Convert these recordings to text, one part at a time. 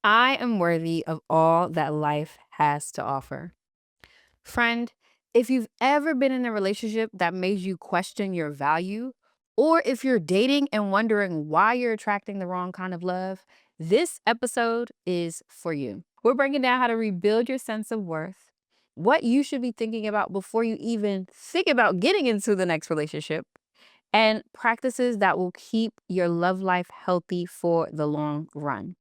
I am worthy of all that life has to offer. Friend, if you've ever been in a relationship that made you question your value, or if you're dating and wondering why you're attracting the wrong kind of love, this episode is for you. We're breaking down how to rebuild your sense of worth, what you should be thinking about before you even think about getting into the next relationship, and practices that will keep your love life healthy for the long run.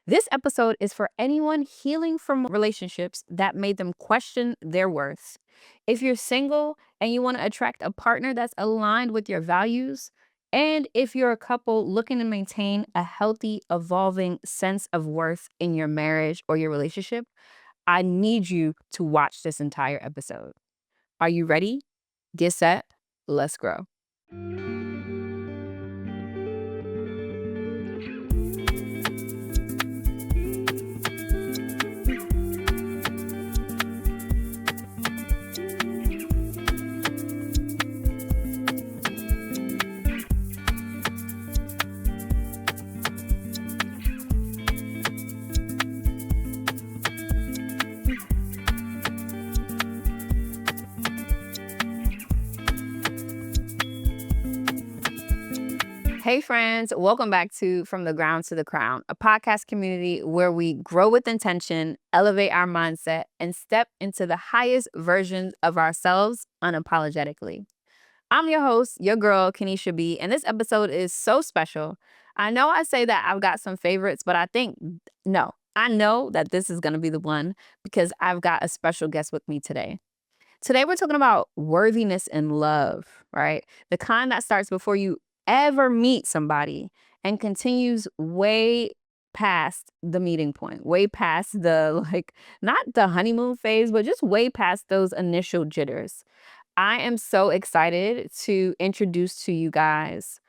This episode is for anyone healing from relationships that made them question their worth. If you're single and you want to attract a partner that's aligned with your values, and if you're a couple looking to maintain a healthy, evolving sense of worth in your marriage or your relationship, I need you to watch this entire episode. Are you ready? Get set. Let's grow. Hey, friends, welcome back to From the Ground to the Crown, a podcast community where we grow with intention, elevate our mindset, and step into the highest versions of ourselves unapologetically. I'm your host, your girl, Kenisha B, and this episode is so special. I know I say that I've got some favorites, but no, I know that this is going to be the one because I've got a special guest with me today. Today, we're talking about worthiness and love, right? The kind that starts before you ever meet somebody and continues way past the meeting point, way past the, not the honeymoon phase, but just way past those initial jitters. I am so excited to introduce to you guys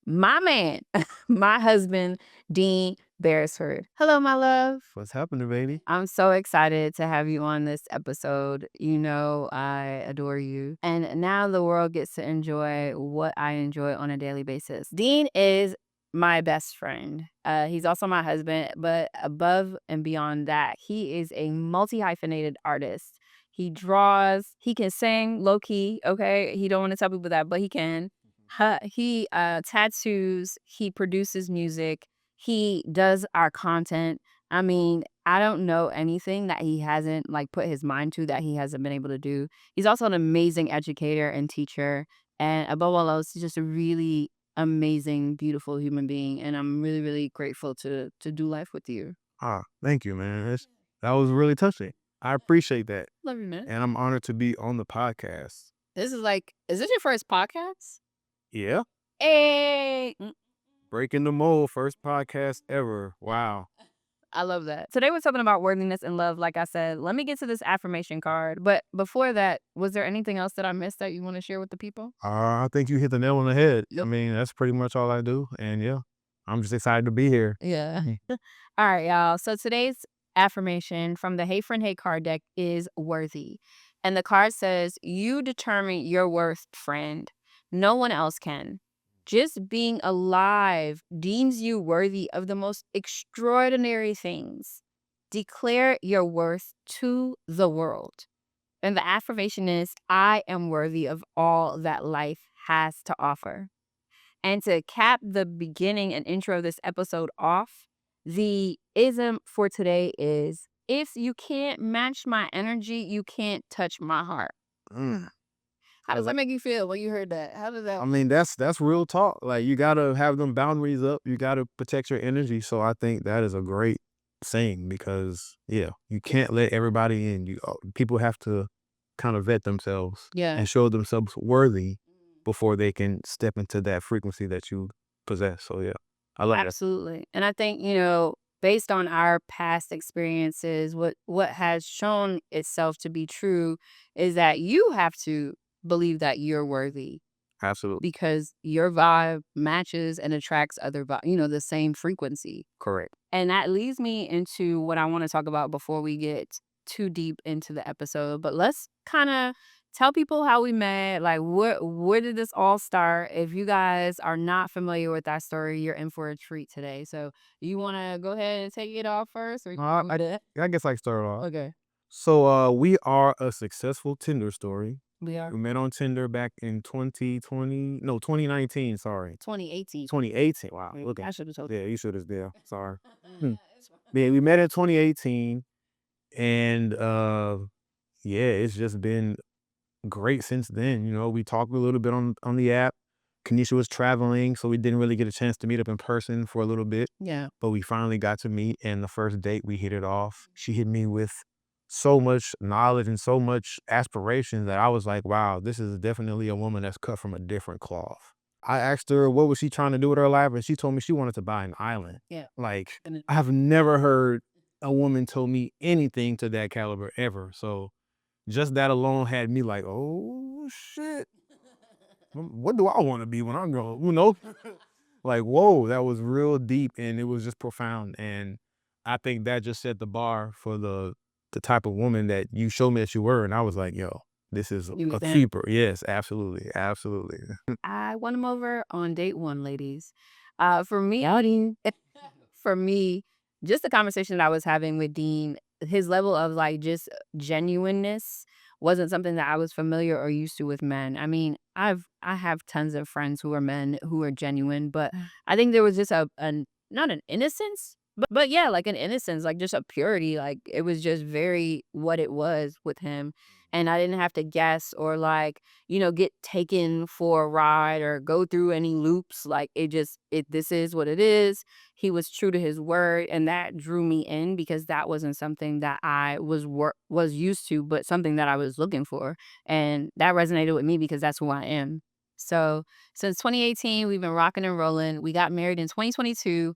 my man, my husband, Dean Beresford. Hello, my love. What's happening, baby? I'm so excited to have you on this episode. You know, I adore you. And now the world gets to enjoy what I enjoy on a daily basis. Dean is my best friend. He's also my husband, but above and beyond that, he is a multi hyphenated artist. He draws, he can sing low key, okay? He don't want to tell people that, but he can. He tattoos, he produces music, he does our content. I mean, I don't know anything that he hasn't put his mind to that he hasn't been able to do. He's also an amazing educator and teacher. And above all else, he's just a really amazing, beautiful human being. And I'm really, really grateful to do life with you. Thank you, man. That was really touching. I appreciate that. Love you, man. And I'm honored to be on the podcast. Is this your first podcast? Yeah. Hey. Breaking the mold, first podcast ever. Wow. I love that. Today we're talking about worthiness and love. Like I said, let me get to this affirmation card. But before that, was there anything else that I missed that you want to share with the people? I think you hit the nail on the head. Yep. I mean, that's pretty much all I do. And yeah, I'm just excited to be here. Yeah. All right, y'all. So today's affirmation from the Hey Friend Hey card deck is worthy. And the card says, you determine your worth, friend. No one else can. Just being alive deems you worthy of the most extraordinary things. Declare your worth to the world. And the affirmation is, I am worthy of all that life has to offer. And to cap the beginning and intro of this episode off, the ism for today is, if you can't match my energy, you can't touch my heart. Mm. How does that make you feel when you heard that? How does that? I mean, that's real talk. Like, you gotta have them boundaries up. You gotta protect your energy. So I think that is a great saying because yeah, you can't let everybody in. People have to kind of vet themselves Yeah. and show themselves worthy before they can step into that frequency that you possess. So yeah, I like that. Absolutely. And I think, based on our past experiences, what has shown itself to be true is that you have to believe that you're worthy Absolutely because your vibe matches and attracts other the same frequency. correct. And that leads me into what I want to talk about before we get too deep into the episode. But let's kind of tell people how we met. Like, where did this all start? If you guys are not familiar with that story, you're in for a treat today. So, you want to go ahead and take it off first, or you Uh, want me I to? I guess I can start off. Okay, So, we are a successful Tinder story. we are We met on Tinder back in 2020, no, 2019, sorry. 2018. 2018. Wow, Wait, look at I should have told yeah, you should have there. Sorry. you. Hmm. Yeah, we met in 2018, and yeah, it's just been great since then. We talked a little bit on the app. Kenisha was traveling, so we didn't really get a chance to meet up in person for a little bit, Yeah. but we finally got to meet. And the first date we hit it off. She hit me with so much knowledge and so much aspiration that I was like, wow, this is definitely a woman that's cut from a different cloth. I asked her what was she trying to do with her life, and she told me she wanted to buy an island. Yeah. Like, And I have never heard a woman tell me anything to that caliber ever. So just that alone had me like, oh shit, what do I want to be when I grow up? Like, whoa, that was real deep and it was just profound. And I think that just set the bar for the type of woman that you showed me that you were. And I was like, yo, this is you a was there. keeper. Yes, absolutely. Absolutely. I won him over on date one, ladies. For me, outing. For me, just the conversation that I was having with Dean, his level of like just genuineness wasn't something that I was familiar or used to with men. I mean, I have tons of friends who are men who are genuine, but I think there was just a not an innocence, but yeah, like an innocence, like just a purity. Like it was just very what it was with him. And I didn't have to guess or like, get taken for a ride or go through any loops. Like this is what it is. He was true to his word, and that drew me in because that wasn't something that I was used to, but something that I was looking for, and that resonated with me because that's who I am. So since 2018, we've been rocking and rolling. We got married in 2022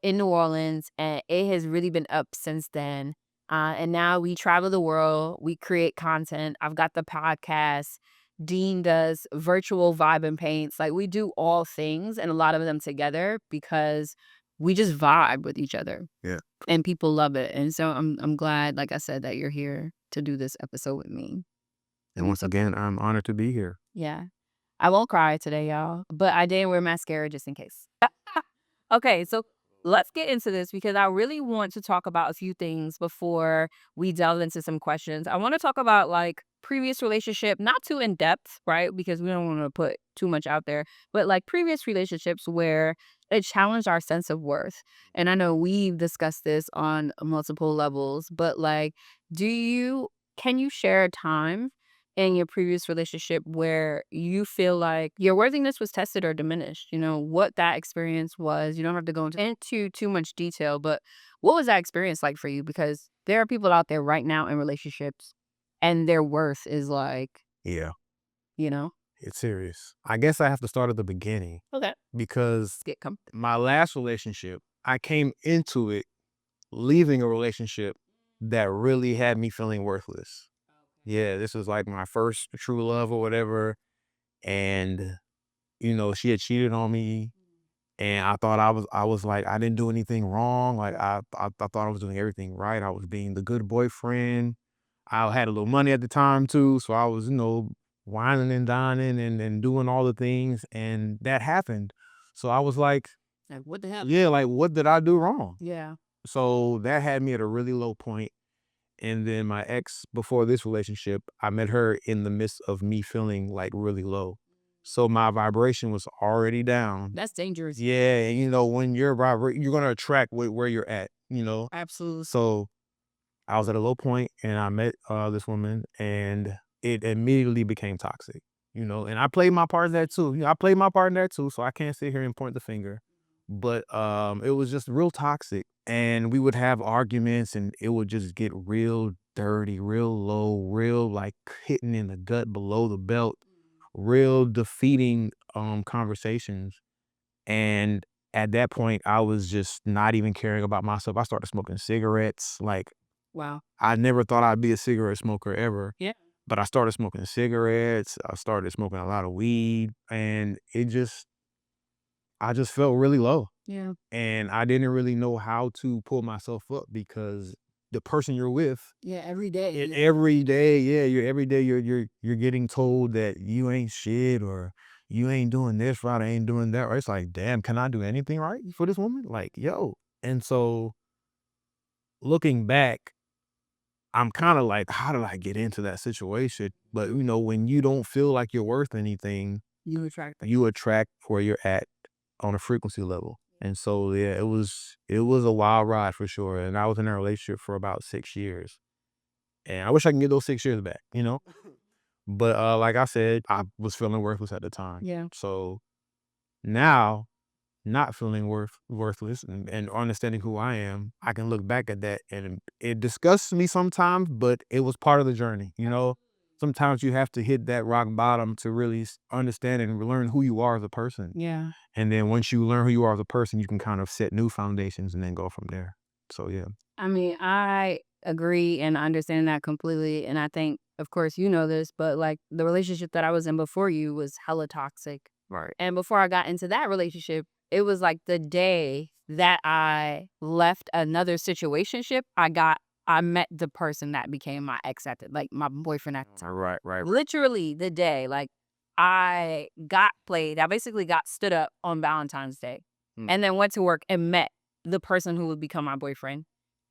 in New Orleans, and it has really been up since then. And now we travel the world. We create content. I've got the podcast. Dean does virtual vibe and paints. Like we do all things and a lot of them together because we just vibe with each other Yeah. and people love it. And so I'm glad, like I said, that you're here to do this episode with me. And once again, I'm honored to be here. Yeah. I won't cry today, y'all, but I did wear mascara just in case. Okay, so let's get into this because I really want to talk about a few things before we delve into some questions. I want to talk about like previous relationship, not too in depth, right? Because we don't want to put too much out there, but like previous relationships where it challenged our sense of worth. And I know we've discussed this on multiple levels, but like, can you share a time in your previous relationship where you feel like your worthiness was tested or diminished, what that experience was. You don't have to go into too much detail, but what was that experience like for you? Because there are people out there right now in relationships and their worth is like, Yeah, you know, it's serious. I guess I have to start at the beginning okay, because get comfortable. my last relationship, I came into it leaving a relationship that really had me feeling worthless. Yeah, this was like my first true love or whatever. And, she had cheated on me. And I thought I was like, I didn't do anything wrong. Like I thought I was doing everything right. I was being the good boyfriend. I had a little money at the time too. So I was, whining and dining and doing all the things. And that happened. So I was like, Like, what the hell? yeah, like what did I do wrong? Yeah. So that had me at a really low point. And then my ex before this relationship, I met her in the midst of me feeling like really low. So my vibration was already down. That's dangerous. Yeah, and when you're gonna attract where you're at. Absolutely. So I was at a low point and I met this woman and it immediately became toxic. And I played my part in that too. I played my part in that too, so I can't sit here and point the finger. But it was just real toxic. And we would have arguments and it would just get real dirty, real low, real like hitting in the gut below the belt, real defeating conversations. And at that point, I was just not even caring about myself. I started smoking cigarettes. Like, Wow. I never thought I'd be a cigarette smoker ever, Yeah. but I started smoking cigarettes. I started smoking a lot of weed, and I just felt really low. Yeah. And I didn't really know how to pull myself up because the person you're with. Yeah, every day. Every day, yeah, every day you're getting told that you ain't shit or you ain't doing this right, I ain't doing that right. It's like, damn, can I do anything right for this woman? Like, yo. And so looking back, I'm kind of like, how did I get into that situation? But when you don't feel like you're worth anything, you attract where you're at on a frequency level. And so yeah, it was a wild ride for sure. And I was in a relationship for about 6 years. And I wish I can get those 6 years back. But like I said, I was feeling worthless at the time. Yeah. So now, not feeling worthless and understanding who I am, I can look back at that and it disgusts me sometimes, but it was part of the journey. Sometimes you have to hit that rock bottom to really understand and learn who you are as a person. Yeah. And then once you learn who you are as a person, you can kind of set new foundations and then go from there. So yeah. I mean, I agree and understand that completely. And I think, of course, you know this, but like the relationship that I was in before you was hella toxic. Right. And before I got into that relationship, it was like the day that I left another situationship, I met the person that became my ex at the, like my boyfriend at the time. Right. Literally the day, like I got played. I basically got stood up on Valentine's Day and then went to work and met the person who would become my boyfriend.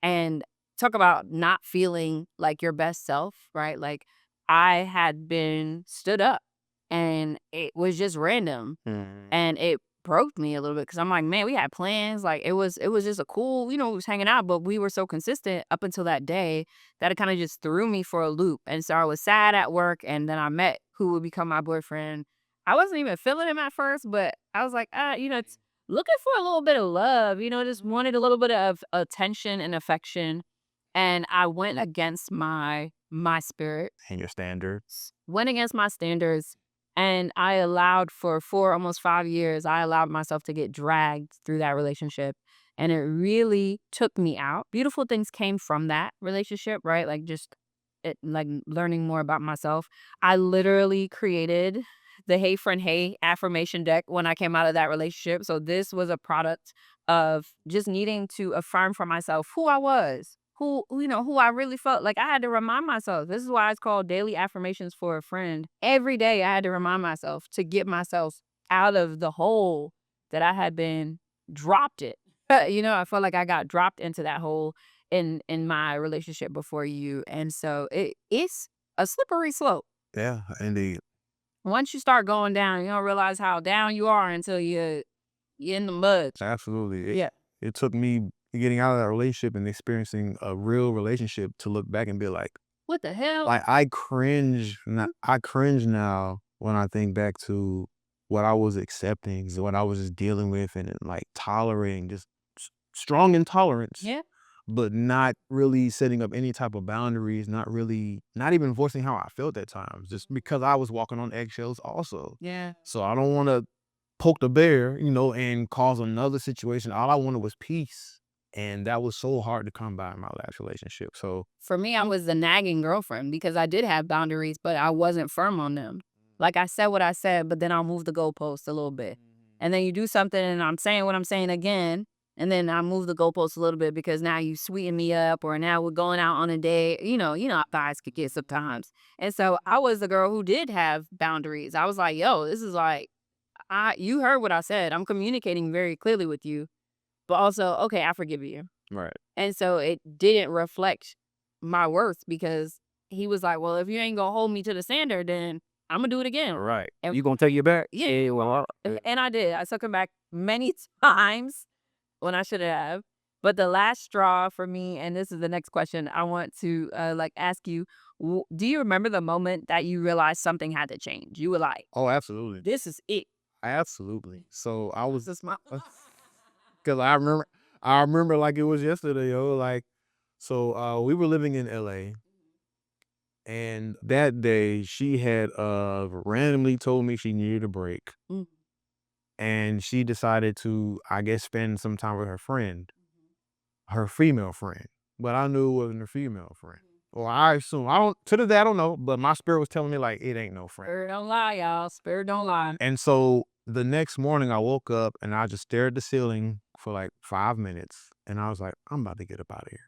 And talk about not feeling like your best self, right? Like I had been stood up and it was just random and it broke me a little bit because I'm like, man, we had plans. Like it was just a cool, we was hanging out, but we were so consistent up until that day that it kind of just threw me for a loop. And so I was sad at work, and then I met who would become my boyfriend. I wasn't even feeling him at first, but I was like, it's looking for a little bit of love, just wanted a little bit of attention and affection. And I went against my spirit, And your standards. went against my standards, and I allowed for 4, almost 5 years, I allowed myself to get dragged through that relationship, and it really took me out. Beautiful things came from that relationship, right? Like, just it like, learning more about myself. I literally created the Hey Friend Hey affirmation deck when I came out of that relationship, so this was a product of just needing to affirm for myself who I was, who I really felt. Like I had to remind myself. This is why it's called daily affirmations for a friend. Every day I had to remind myself to get myself out of the hole that I had been dropped it. I felt like I got dropped into that hole in my relationship before you. And so it's a slippery slope. Yeah, indeed. Once you start going down, you don't realize how down you are until you're in the mud. Absolutely. Yeah. It took me getting out of that relationship and experiencing a real relationship to look back and be What the hell? like I cringe. I cringe now when I think back to what I was accepting, what I was just dealing with, and like tolerating, just strong intolerance. Yeah. But not really setting up any type of boundaries, not even voicing how I felt at times, just because I was walking on eggshells also. Yeah. So I don't want to poke the bear, and cause another situation. All I wanted was peace. And that was so hard to come by in my last relationship. So For me, I was the nagging girlfriend because I did have boundaries, but I wasn't firm on them. Like I said what I said, but then I'll move the goalpost a little bit. And then you do something and I'm saying what I'm saying again. And then I move the goalpost a little bit because now you sweeten me up, or now we're going out on a date. You know how guys could get sometimes. And so I was the girl who did have boundaries. I was like, yo, this is like, you heard what I said. I'm communicating very clearly with you, but also, okay, I forgive you. right. And so it didn't reflect my worth because he was like, well, if you ain't gonna hold me to the standard, then I'm gonna do it again. Right. And You gonna take it back? yeah, Well, and I did. I took him back many times when I should have. But the last straw for me, and this is the next question I want to ask you, do you remember the moment that you realized something had to change? You were like, oh, absolutely. this is it. Absolutely. So I was, This is my cause I remember like it was yesterday, yo. Like, so we were living in LA. And that day she had randomly told me she needed a break. Mm. And she decided to, I guess, spend some time with her friend, her female friend. But I knew it wasn't her female friend. Or I assume. I don't to this day I don't know, but my spirit was telling me like it ain't no friend. Spirit don't lie, y'all. Spirit don't lie. And so the next morning I woke up and I just stared at the ceiling for like 5 minutes and I was like, I'm about to get up out of here.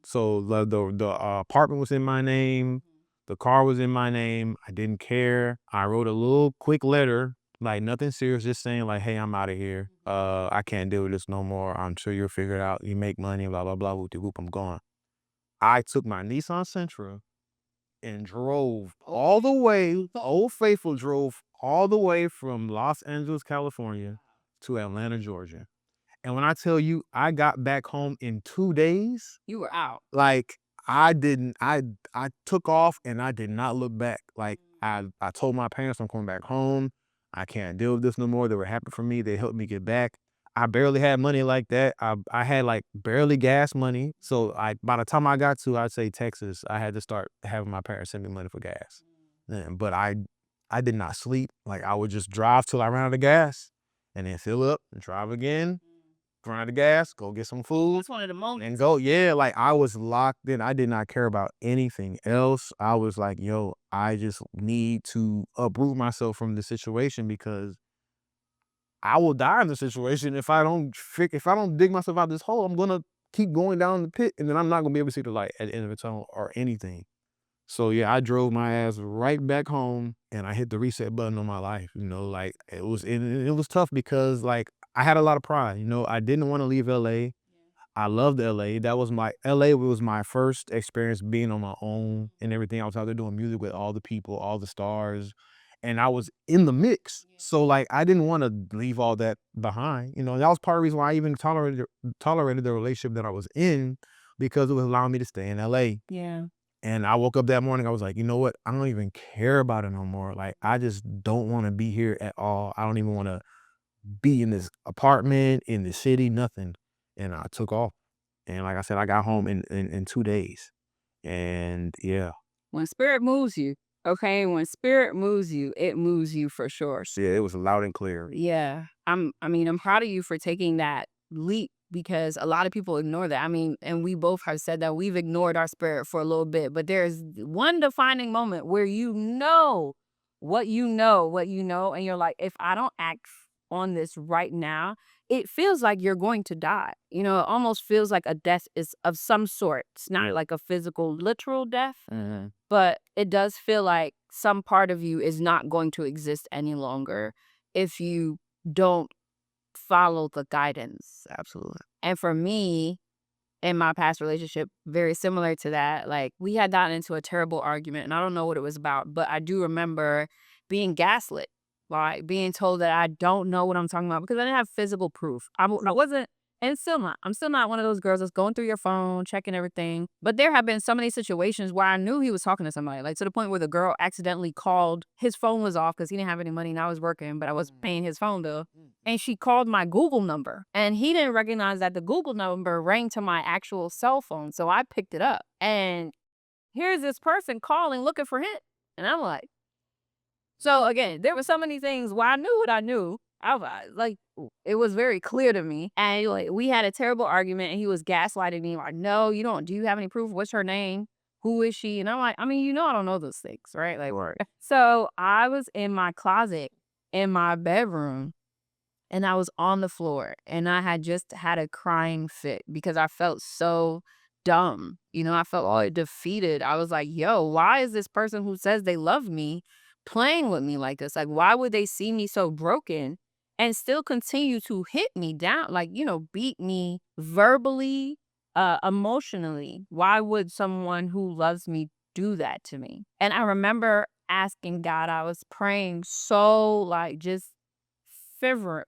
So the apartment was in my name, the car was in my name. I didn't care. I wrote a little quick letter, like nothing serious, just saying like, "Hey, I'm out of here. I can't deal with this no more. I'm sure you'll figure it out. You make money, blah blah blah. Whoop de whoop. I'm gone." I took my Nissan Sentra and drove all the way. Old Faithful drove all the way from Los Angeles, California, to Atlanta, Georgia. And when I tell you, I got back home in 2 days. You were out. Like, I didn't I took off and I did not look back. Like, I told my parents I'm coming back home. I can't deal with this no more. They were happy for me. They helped me get back. I barely had money like that. I had, like, barely gas money. So, by the time I got to, I'd say, Texas, I had to start having my parents send me money for gas. But I did not sleep. Like, I would just drive till I ran out of gas and then fill up and drive again, run out of gas, go get some food, That's one of the moments. and go. Yeah, like I was locked in. I did not care about anything else. I was like, yo, I just need to uproot myself from the situation because I will die in the situation if if I don't dig myself out this hole. I'm gonna keep going down the pit, and then I'm not gonna be able to see the light at the end of the tunnel or anything. So yeah, I drove my ass right back home and I hit the reset button on my life. Like it was tough because like I had a lot of pride. I didn't want to leave LA. I loved LA. LA was my first experience being on my own and everything. I was out there doing music with all the people, all the stars, and I was in the mix. So like I didn't want to leave all that behind. That was part of the reason why I even tolerated the relationship that I was in because it was allowing me to stay in LA. Yeah. And I woke up that morning, I was like, you know what? I don't even care about it no more. Like, I just don't want to be here at all. I don't even want to be in this apartment, in the city, nothing. And I took off. And like I said, I got home in 2 days. And yeah, When spirit moves you, okay? When spirit moves you, it moves you for sure. so yeah, it was loud and clear. Yeah. I'm proud of you for taking that leap because a lot of people ignore that. I mean, and we both have said that we've ignored our spirit for a little bit, but there's one defining moment where what you know, and you're like, if I don't act on this right now, it feels like you're going to die. It almost feels like a death is of some sort. It's not like a physical, literal death, Mhm. but it does feel like some part of you is not going to exist any longer if you don't follow the guidance. Absolutely. And for me, in my past relationship, very similar to that, like we had gotten into a terrible argument and I don't know what it was about, but I do remember being gaslit, like being told that I don't know what I'm talking about because I didn't have physical proof. I wasn't, and still not. I'm still not one of those girls that's going through your phone, checking everything. But there have been so many situations where I knew he was talking to somebody, like to the point where the girl accidentally called, his phone was off because he didn't have any money and I was working, but I was paying his phone bill. And she called my Google number and he didn't recognize that the Google number rang to my actual cell phone. So I picked it up and here's this person calling looking for him. And I'm like, so again, there were so many things where I knew what I knew. It was very clear to me. And like we had a terrible argument and he was gaslighting me like, no, you don't. Do you have any proof? What's her name? Who is she? And I'm like, I mean, I don't know those things, right? Like, Right. so I was in my closet in my bedroom and I was on the floor and I had just had a crying fit because I felt so dumb. I felt all defeated. I was like, yo, why is this person who says they love me playing with me like this? Like, why would they see me so broken and still continue to hit me down? Like, beat me verbally, emotionally. Why would someone who loves me do that to me? And I remember asking God, I was praying so like just fervent,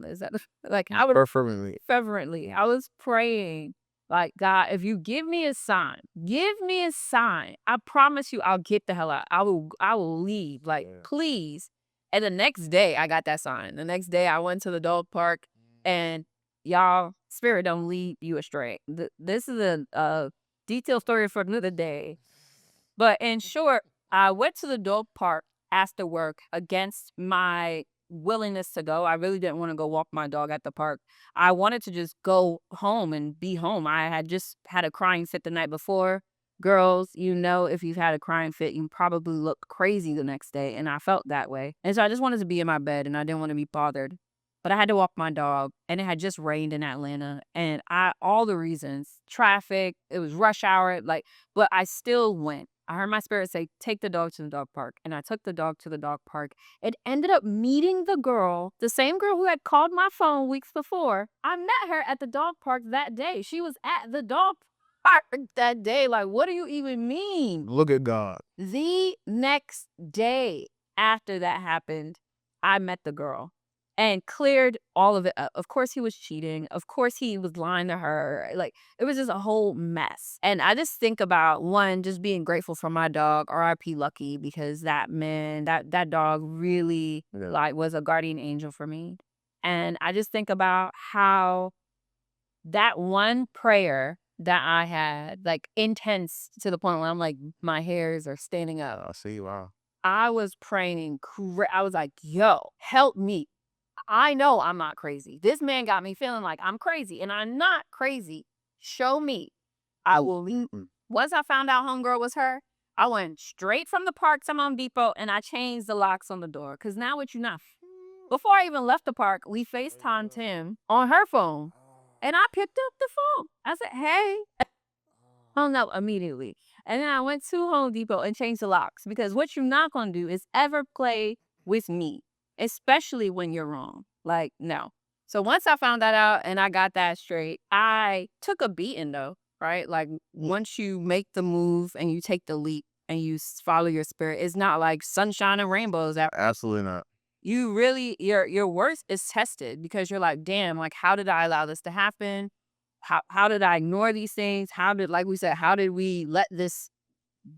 is that like I was Preferably. fervently. I was praying like, God, if you give me a sign. I promise you I'll get the hell out. I will leave. Like, Yeah. please. And the next day I got that sign. The next day I went to the dog park and y'all, spirit don't lead you astray. This is a detailed story for another day. But in short, I went to the dog park after work against my willingness to go. I really didn't want to go walk my dog at the park. I wanted to just go home and be home. I had just had a crying fit the night before. Girls, if you've had a crying fit, you probably look crazy the next day. And I felt that way. And so I just wanted to be in my bed and I didn't want to be bothered. but I had to walk my dog, and it had just rained in Atlanta, and all the reasons, traffic, it was rush hour, like, but I still went. I heard my spirit say, "Take the dog to the dog park," and I took the dog to the dog park. It ended up meeting the girl, the same girl who had called my phone weeks before. I met her at the dog park that day. She was at the dog park that day. Like, what do you even mean? Look at God. The next day after that happened, I met the girl and cleared all of it up. Of course, he was cheating. Of course, he was lying to her. Like, it was just a whole mess. And I just think about one, just being grateful for my dog, RIP Lucky, because that man, that dog really like was a guardian angel for me. And I just think about how that one prayer that I had, like, intense to the point where I'm like, my hairs are standing up. I see. Wow. I was praying, I was like, yo, help me. I know I'm not crazy. This man got me feeling like I'm crazy, and I'm not crazy. Show me. I will leave. Once I found out homegirl was her, I went straight from the park to Home Depot, and I changed the locks on the door. Because now what you not. Before I even left the park, we FaceTimed him on her phone. And I picked up the phone. I said, hey. Hung up immediately. And then I went to Home Depot and changed the locks. Because what you're not going to do is ever play with me, especially when you're wrong. Like, no. So once I found that out and I got that straight, I took a beating though, right? Like, once you make the move and you take the leap and you follow your spirit, it's not like sunshine and rainbows. Absolutely not. You really, your worth is tested because you're like, damn, like, how did I allow this to happen? How did I ignore these things? How did, like we said, how did we let this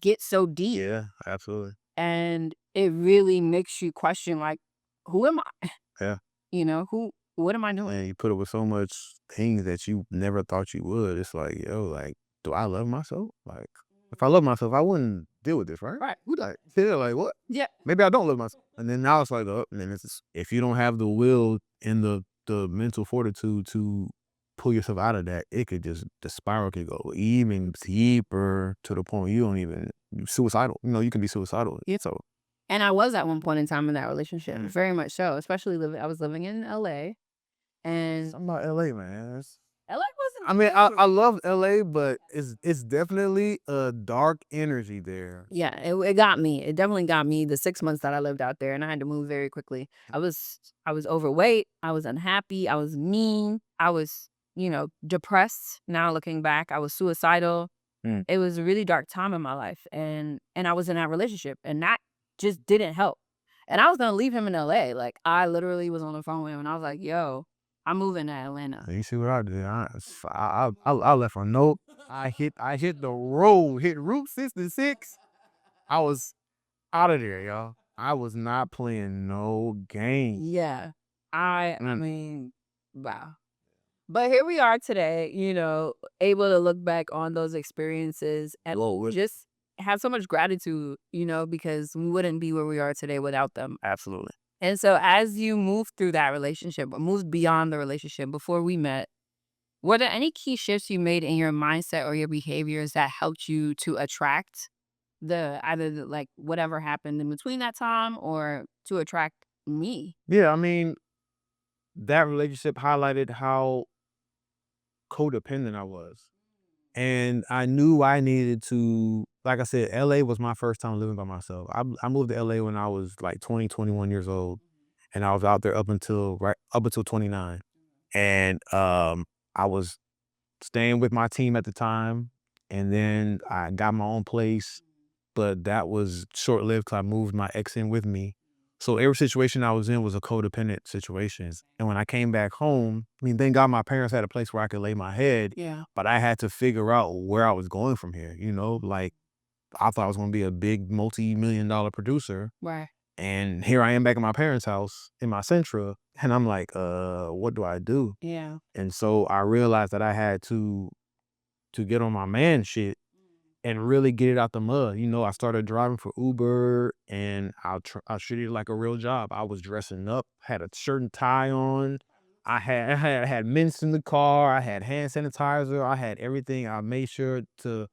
get so deep? Yeah, absolutely. And it really makes you question, like, who am I? Yeah. What am I doing? And you put up with so much things that you never thought you would. It's like, yo, like, do I love myself? Like, if I love myself, I wouldn't deal with this, right? Right. Who like, yeah, like what? Yeah. Maybe I don't love myself. And then now it's like, oh, and then it's just, if you don't have the will and the mental fortitude to pull yourself out of that, it could just the spiral could go even deeper to the point you don't even suicidal. You can be suicidal. Yeah. So And I was at one point in time in that relationship, Mm. very much so, especially I was living in LA. And something about LA, man. LA wasn't. I mean, I love LA, but it's definitely a dark energy there. Yeah, it got me. It definitely got me the 6 months that I lived out there, and I had to move very quickly. I was overweight, I was unhappy, I was mean, I was, depressed. Now looking back, I was suicidal. Mm. It was a really dark time in my life, and I was in that relationship, and that just didn't help. And I was gonna leave him in LA. Like, I literally was on the phone with him, and I was like, "Yo, I'm moving to Atlanta." You see what I did? I left a note. I hit the road, hit Route 66. I was out of there, y'all. I was not playing no game. Yeah, I Mm. mean, wow. But here we are today, able to look back on those experiences and just have so much gratitude, because we wouldn't be where we are today without them. Absolutely. And so as you move through that relationship or moved beyond the relationship before we met, were there any key shifts you made in your mindset or your behaviors that helped you to attract like whatever happened in between that time or to attract me? Yeah, I mean, that relationship highlighted how codependent I was. And I knew I needed to, like I said, LA was my first time living by myself. I moved to LA when I was like 20, 21 years old. And I was out there up until 29. And I was staying with my team at the time. And then I got my own place, but that was short lived because I moved my ex in with me. So every situation I was in was a codependent situation. And when I came back home, I mean, thank God my parents had a place where I could lay my head, Yeah. but I had to figure out where I was going from here. Like I thought I was going to be a big multi-million-dollar producer. Right. And here I am back at my parents' house in my Sentra. And I'm like, what do I do? Yeah. And so I realized that I had to get on my man shit and really get it out the mud. I started driving for Uber and I treated it like a real job. I was dressing up, had a shirt and tie on. I had mints in the car. I had hand sanitizer. I had everything. I made sure to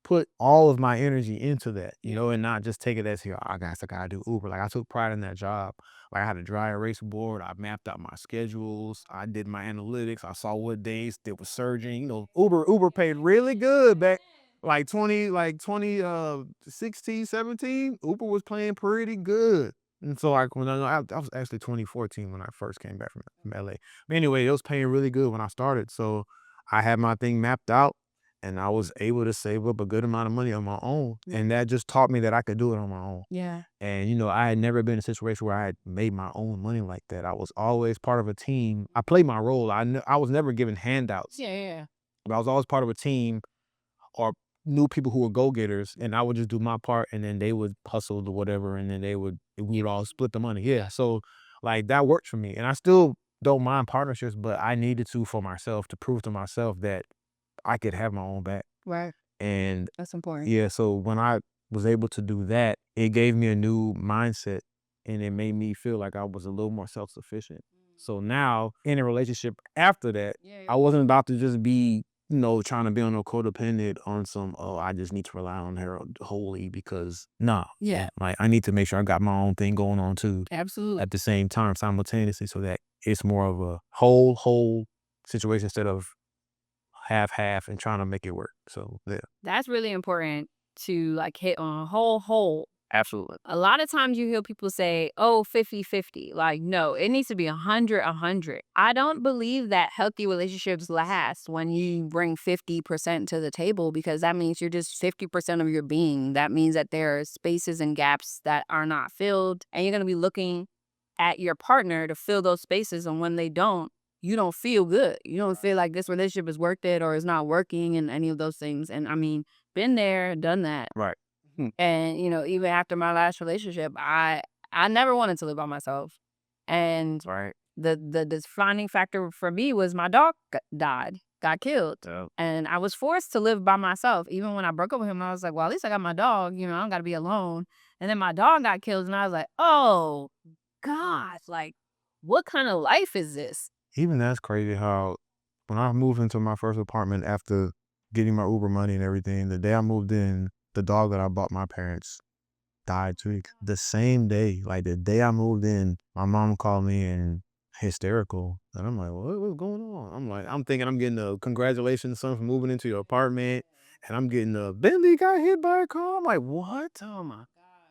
put all of my energy into that, you know, and not just take it as here, I guess I gotta do Uber. Like I took pride in that job. Like I had a dry erase board. I mapped out my schedules. I did my analytics. I saw what days there was surging. You know, Uber paid really good back like 16, 17. Uber was playing pretty good. And so like when I was actually 2014 when I first came back from LA. But anyway, it was paying really good when I started. So I had my thing mapped out and I was able to save up a good amount of money on my own. And that just taught me that I could do it on my own. Yeah. And, you know, I had never been in a situation where I had made my own money like that. I was always part of a team. I played my role. I was never given handouts, Yeah, yeah. but I was always part of a team or knew people who were go-getters, and I would just do my part, and then they would hustle or whatever, and then we'd all split the money. Yeah. So like that worked for me. And I still don't mind partnerships, but I needed to for myself to prove to myself that I could have my own back. Right. And That's important. yeah, so when I was able to do that, it gave me a new mindset and it made me feel like I was a little more self-sufficient. So now in a relationship after that, Yeah, I wasn't about to just be, you know, trying to be on a codependent on some, oh, I just need to rely on her wholly because nah. Yeah. Like I need to make sure I got my own thing going on too Absolutely. at the same time simultaneously so that it's more of a whole situation instead of half and trying to make it work. So yeah. That's really important to like hit on a whole. Absolutely. A lot of times you hear people say, oh, 50-50. Like, no, it needs to be 100-100. I don't believe that healthy relationships last when you bring 50% to the table because that means you're just 50% of your being. That means that there are spaces and gaps that are not filled, and you're going to be looking at your partner to fill those spaces. And when they don't, you don't feel good. You don't feel like this relationship is worth it or is not working and any of those things. And I mean, been there, done that. Right. Hmm. And, you know, even after my last relationship, I never wanted to live by myself. And Right. the defining factor for me was my dog died, got killed. So And I was forced to live by myself. Even when I broke up with him, I was like, well, at least I got my dog, you know, I don't gotta be alone. And then my dog got killed and I was like, oh gosh, like what kind of life is this? even that's crazy how when I moved into my first apartment after getting my Uber money and everything, the day I moved in, the dog that I bought my parents died 2 weeks. The same day, like the day I moved in, my mom called me and hysterical. And I'm like, what's going on? I'm thinking I'm getting a congratulations, son, for moving into your apartment. And I'm getting a Bentley got hit by a car. I'm like, what? Oh my.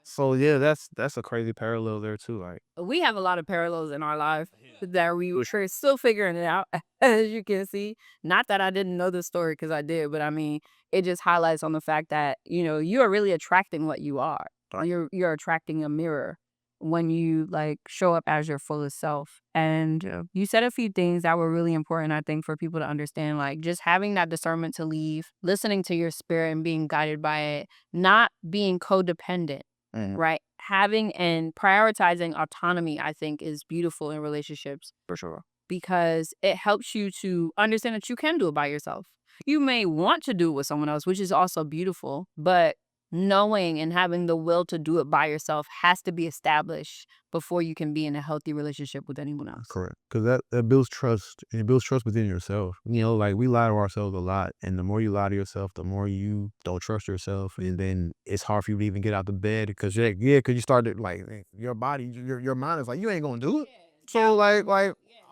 So yeah, that's a crazy parallel there too. Like, We have a lot of parallels in our life that we're still figuring it out, as you can see. Not that I didn't know the story because I did, but I mean, it just highlights on the fact that, you know, you are really attracting what you are. You're attracting a mirror when you like show up as your fullest self. And you said a few things that were really important, I think, for people to understand, like just having that discernment to leave, listening to your spirit and being guided by it, not being codependent. mm, Right? Having and prioritizing autonomy, I think, is beautiful in relationships for sure. because it helps you to understand that you can do it by yourself. You may want to do it with someone else, which is also beautiful, but knowing and having the will to do it by yourself has to be established before you can be in a healthy relationship with anyone else. Correct. Because that builds trust and it builds trust within yourself. You know, like we lie to ourselves a lot. And the more you lie to yourself, the more you don't trust yourself. And then it's hard for you to even get out of bed because because you started like your body, your mind is like, you ain't gonna do it. So like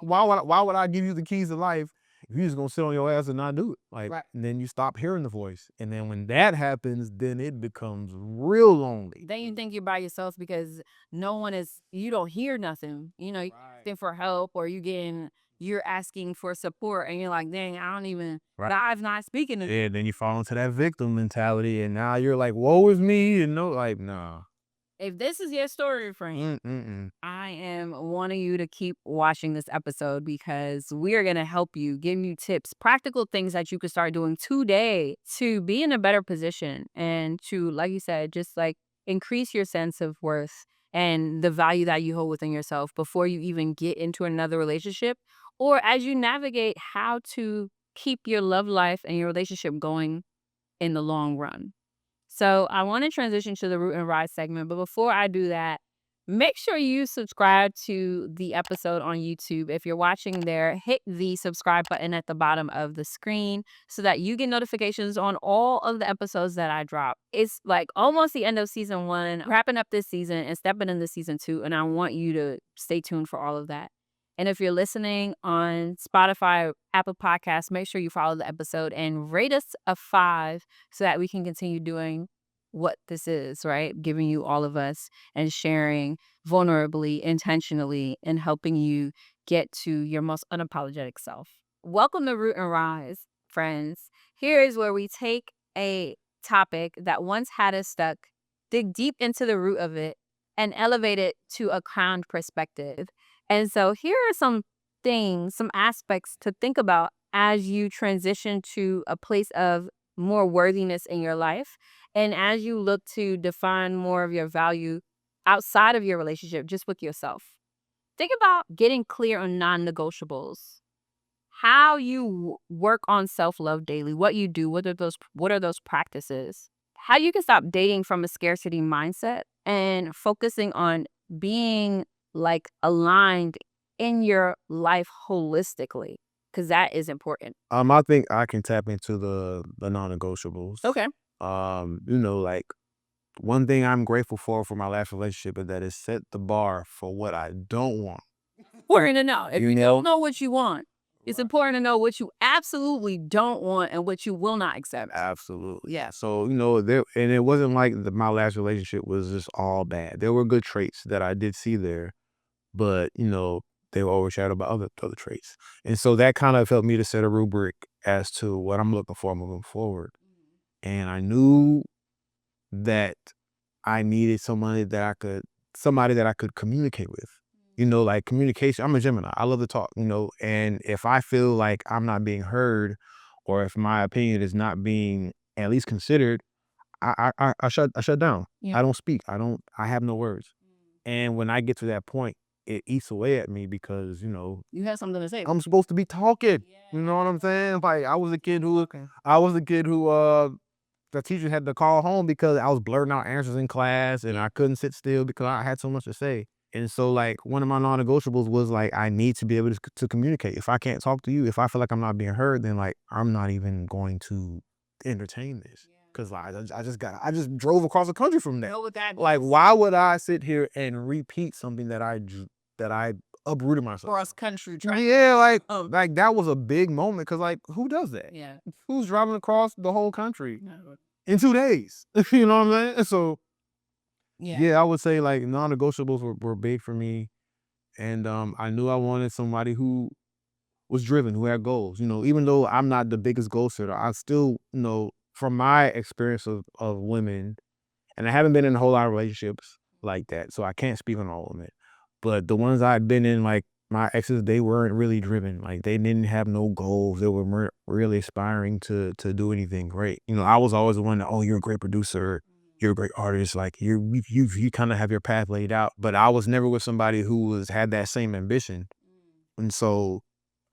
why would I give you the keys to life if you just gonna sit on your ass and not do it? Like Right. and then you stop hearing the voice. And then when that happens, then it becomes real lonely. Then you think you're by yourself because no one is, you don't hear nothing. You know, you're Right. asking for help or you're asking for support and you're like, dang, I don't even, Right. God's not speaking to me. Yeah, then you fall into that victim mentality, and now you're like, "Woe is me," and no, like, nah. If this is your story, friend, Mm. I am wanting you to keep watching this episode because we are going to help you, give you tips, practical things that you can start doing today to be in a better position and to, like you said, just like increase your sense of worth and the value that you hold within yourself before you even get into another relationship or as you navigate how to keep your love life and your relationship going in the long run. So I want to transition to the root and rise segment, but before I do that, Make sure you subscribe to the episode on YouTube. If you're watching there, hit the subscribe button at the bottom of the screen so that you get notifications on all of the episodes that I drop. It's like almost the end of season 1, wrapping up this season and stepping into season 2, and I want you to stay tuned for all of that. And if you're listening on Spotify, Apple Podcasts, make sure you follow the episode and rate us a 5 so that we can continue doing what this is, right? Giving you all of us and sharing vulnerably, intentionally, and helping you get to your most unapologetic self. Welcome to Root and Rise, friends. Here is where we take a topic that once had us stuck, dig deep into the root of it, and elevate it to a crowned perspective. And so here are some things, some aspects to think about as you transition to a place of more worthiness in your life. And as you look to define more of your value outside of your relationship, just with yourself. Think about getting clear on non-negotiables. How you work on self-love daily, what you do, what are those practices? How you can stop dating from a scarcity mindset and focusing on being like aligned in your life holistically, because that is important. I think I can tap into the non-negotiables. Okay. Like one thing I'm grateful for my last relationship is that it set the bar for what I don't want. Important to know. If You you know? don't know what you want, it's Right. important to know what you absolutely don't want and what you will not accept. Absolutely. Yeah. So, it wasn't like my last relationship was just all bad. There were good traits that I did see there, but, they were overshadowed by other traits. And so that kind of helped me to set a rubric as to what I'm looking for moving forward. And I knew that I needed somebody that I could communicate with. Like communication. I'm a Gemini. I love to talk, and if I feel like I'm not being heard or if my opinion is not being at least considered, I shut down. Yeah. I don't speak. I have no words. And when I get to that point, it eats away at me because, You have something to say. I'm supposed to be talking. You know what I'm saying? Like I was a kid who the teacher had to call home because I was blurting out answers in class and I couldn't sit still because I had so much to say. And so like one of my non-negotiables was like I need to be able to communicate. If I can't talk to you, if I feel like I'm not being heard, then like I'm not even going to entertain this. Cause like I just drove across the country from that. Know what that Like is. why would I sit here and repeat something that I uprooted myself? Cross country Yeah, like Oh. like that was a big moment because like who does that? Yeah. Who's driving across the whole country No. in 2 days? You know what I'm saying? So Yeah. yeah, I would say like non-negotiables were big for me. And I knew I wanted somebody who was driven, who had goals. Even though I'm not the biggest goal setter, I still, from my experience of women, and I haven't been in a whole lot of relationships like that, so I can't speak on all of them. But the ones I've been in, like my exes, they weren't really driven. Like they didn't have no goals. They weren't really aspiring to do anything great. I was always the one that, oh, you're a great producer, you're a great artist. Like you kind of have your path laid out. But I was never with somebody who had that same ambition. And so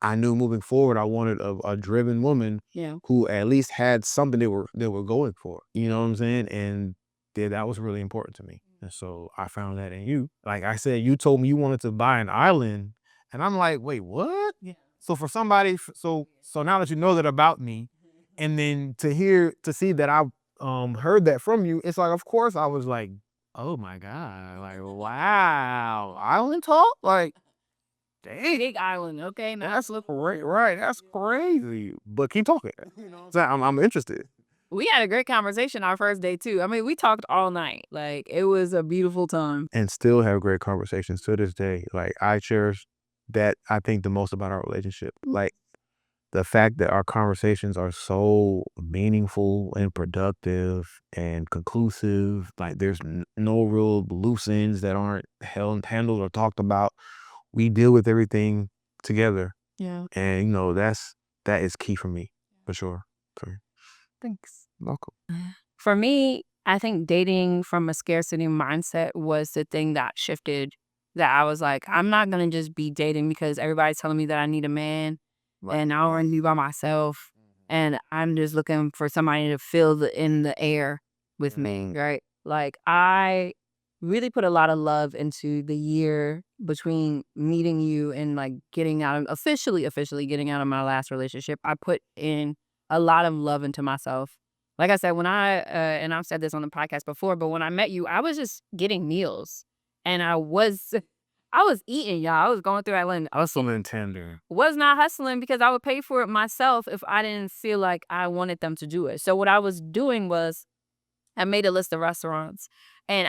I knew moving forward, I wanted a driven woman Yeah. who at least had something they were going for. You know what I'm saying? And yeah, that was really important to me. And so I found that in you. Like I said, you told me you wanted to buy an island, and I'm like, wait, what? Yeah. So for somebody, so now that you know that about me, and then to see that I heard that from you, it's like, of course, I was like, oh my god, like wow, island talk, like. Dang. Big island. Okay. Now That's right. That's crazy. But keep talking. So I'm interested. we had a great conversation our first day too. I mean, we talked all night. Like it was a beautiful time. And still have great conversations to this day. Like I cherish that I think the most about our relationship. Like the fact that our conversations are so meaningful and productive and conclusive. Like there's no real loose ends that aren't handled or talked about. We deal with everything together. Yeah. And that is key for me, for sure. So, Thanks. welcome. For me, I think dating from a scarcity mindset was the thing that shifted. That I was like, I'm not gonna just be dating because everybody's telling me that I need a man, Right. and I don't want to be by myself, and I'm just looking for somebody to fill in the air with me, right? Like I really put a lot of love into the year between meeting you and like getting out of officially getting out of my last relationship. I put in a lot of love into myself. Like I said, when and I've said this on the podcast before, but when I met you, I was just getting meals and I was eating, y'all. I was going through Atlanta. Hustling tender. Was not hustling because I would pay for it myself if I didn't feel like I wanted them to do it. So what I was doing was I made a list of restaurants and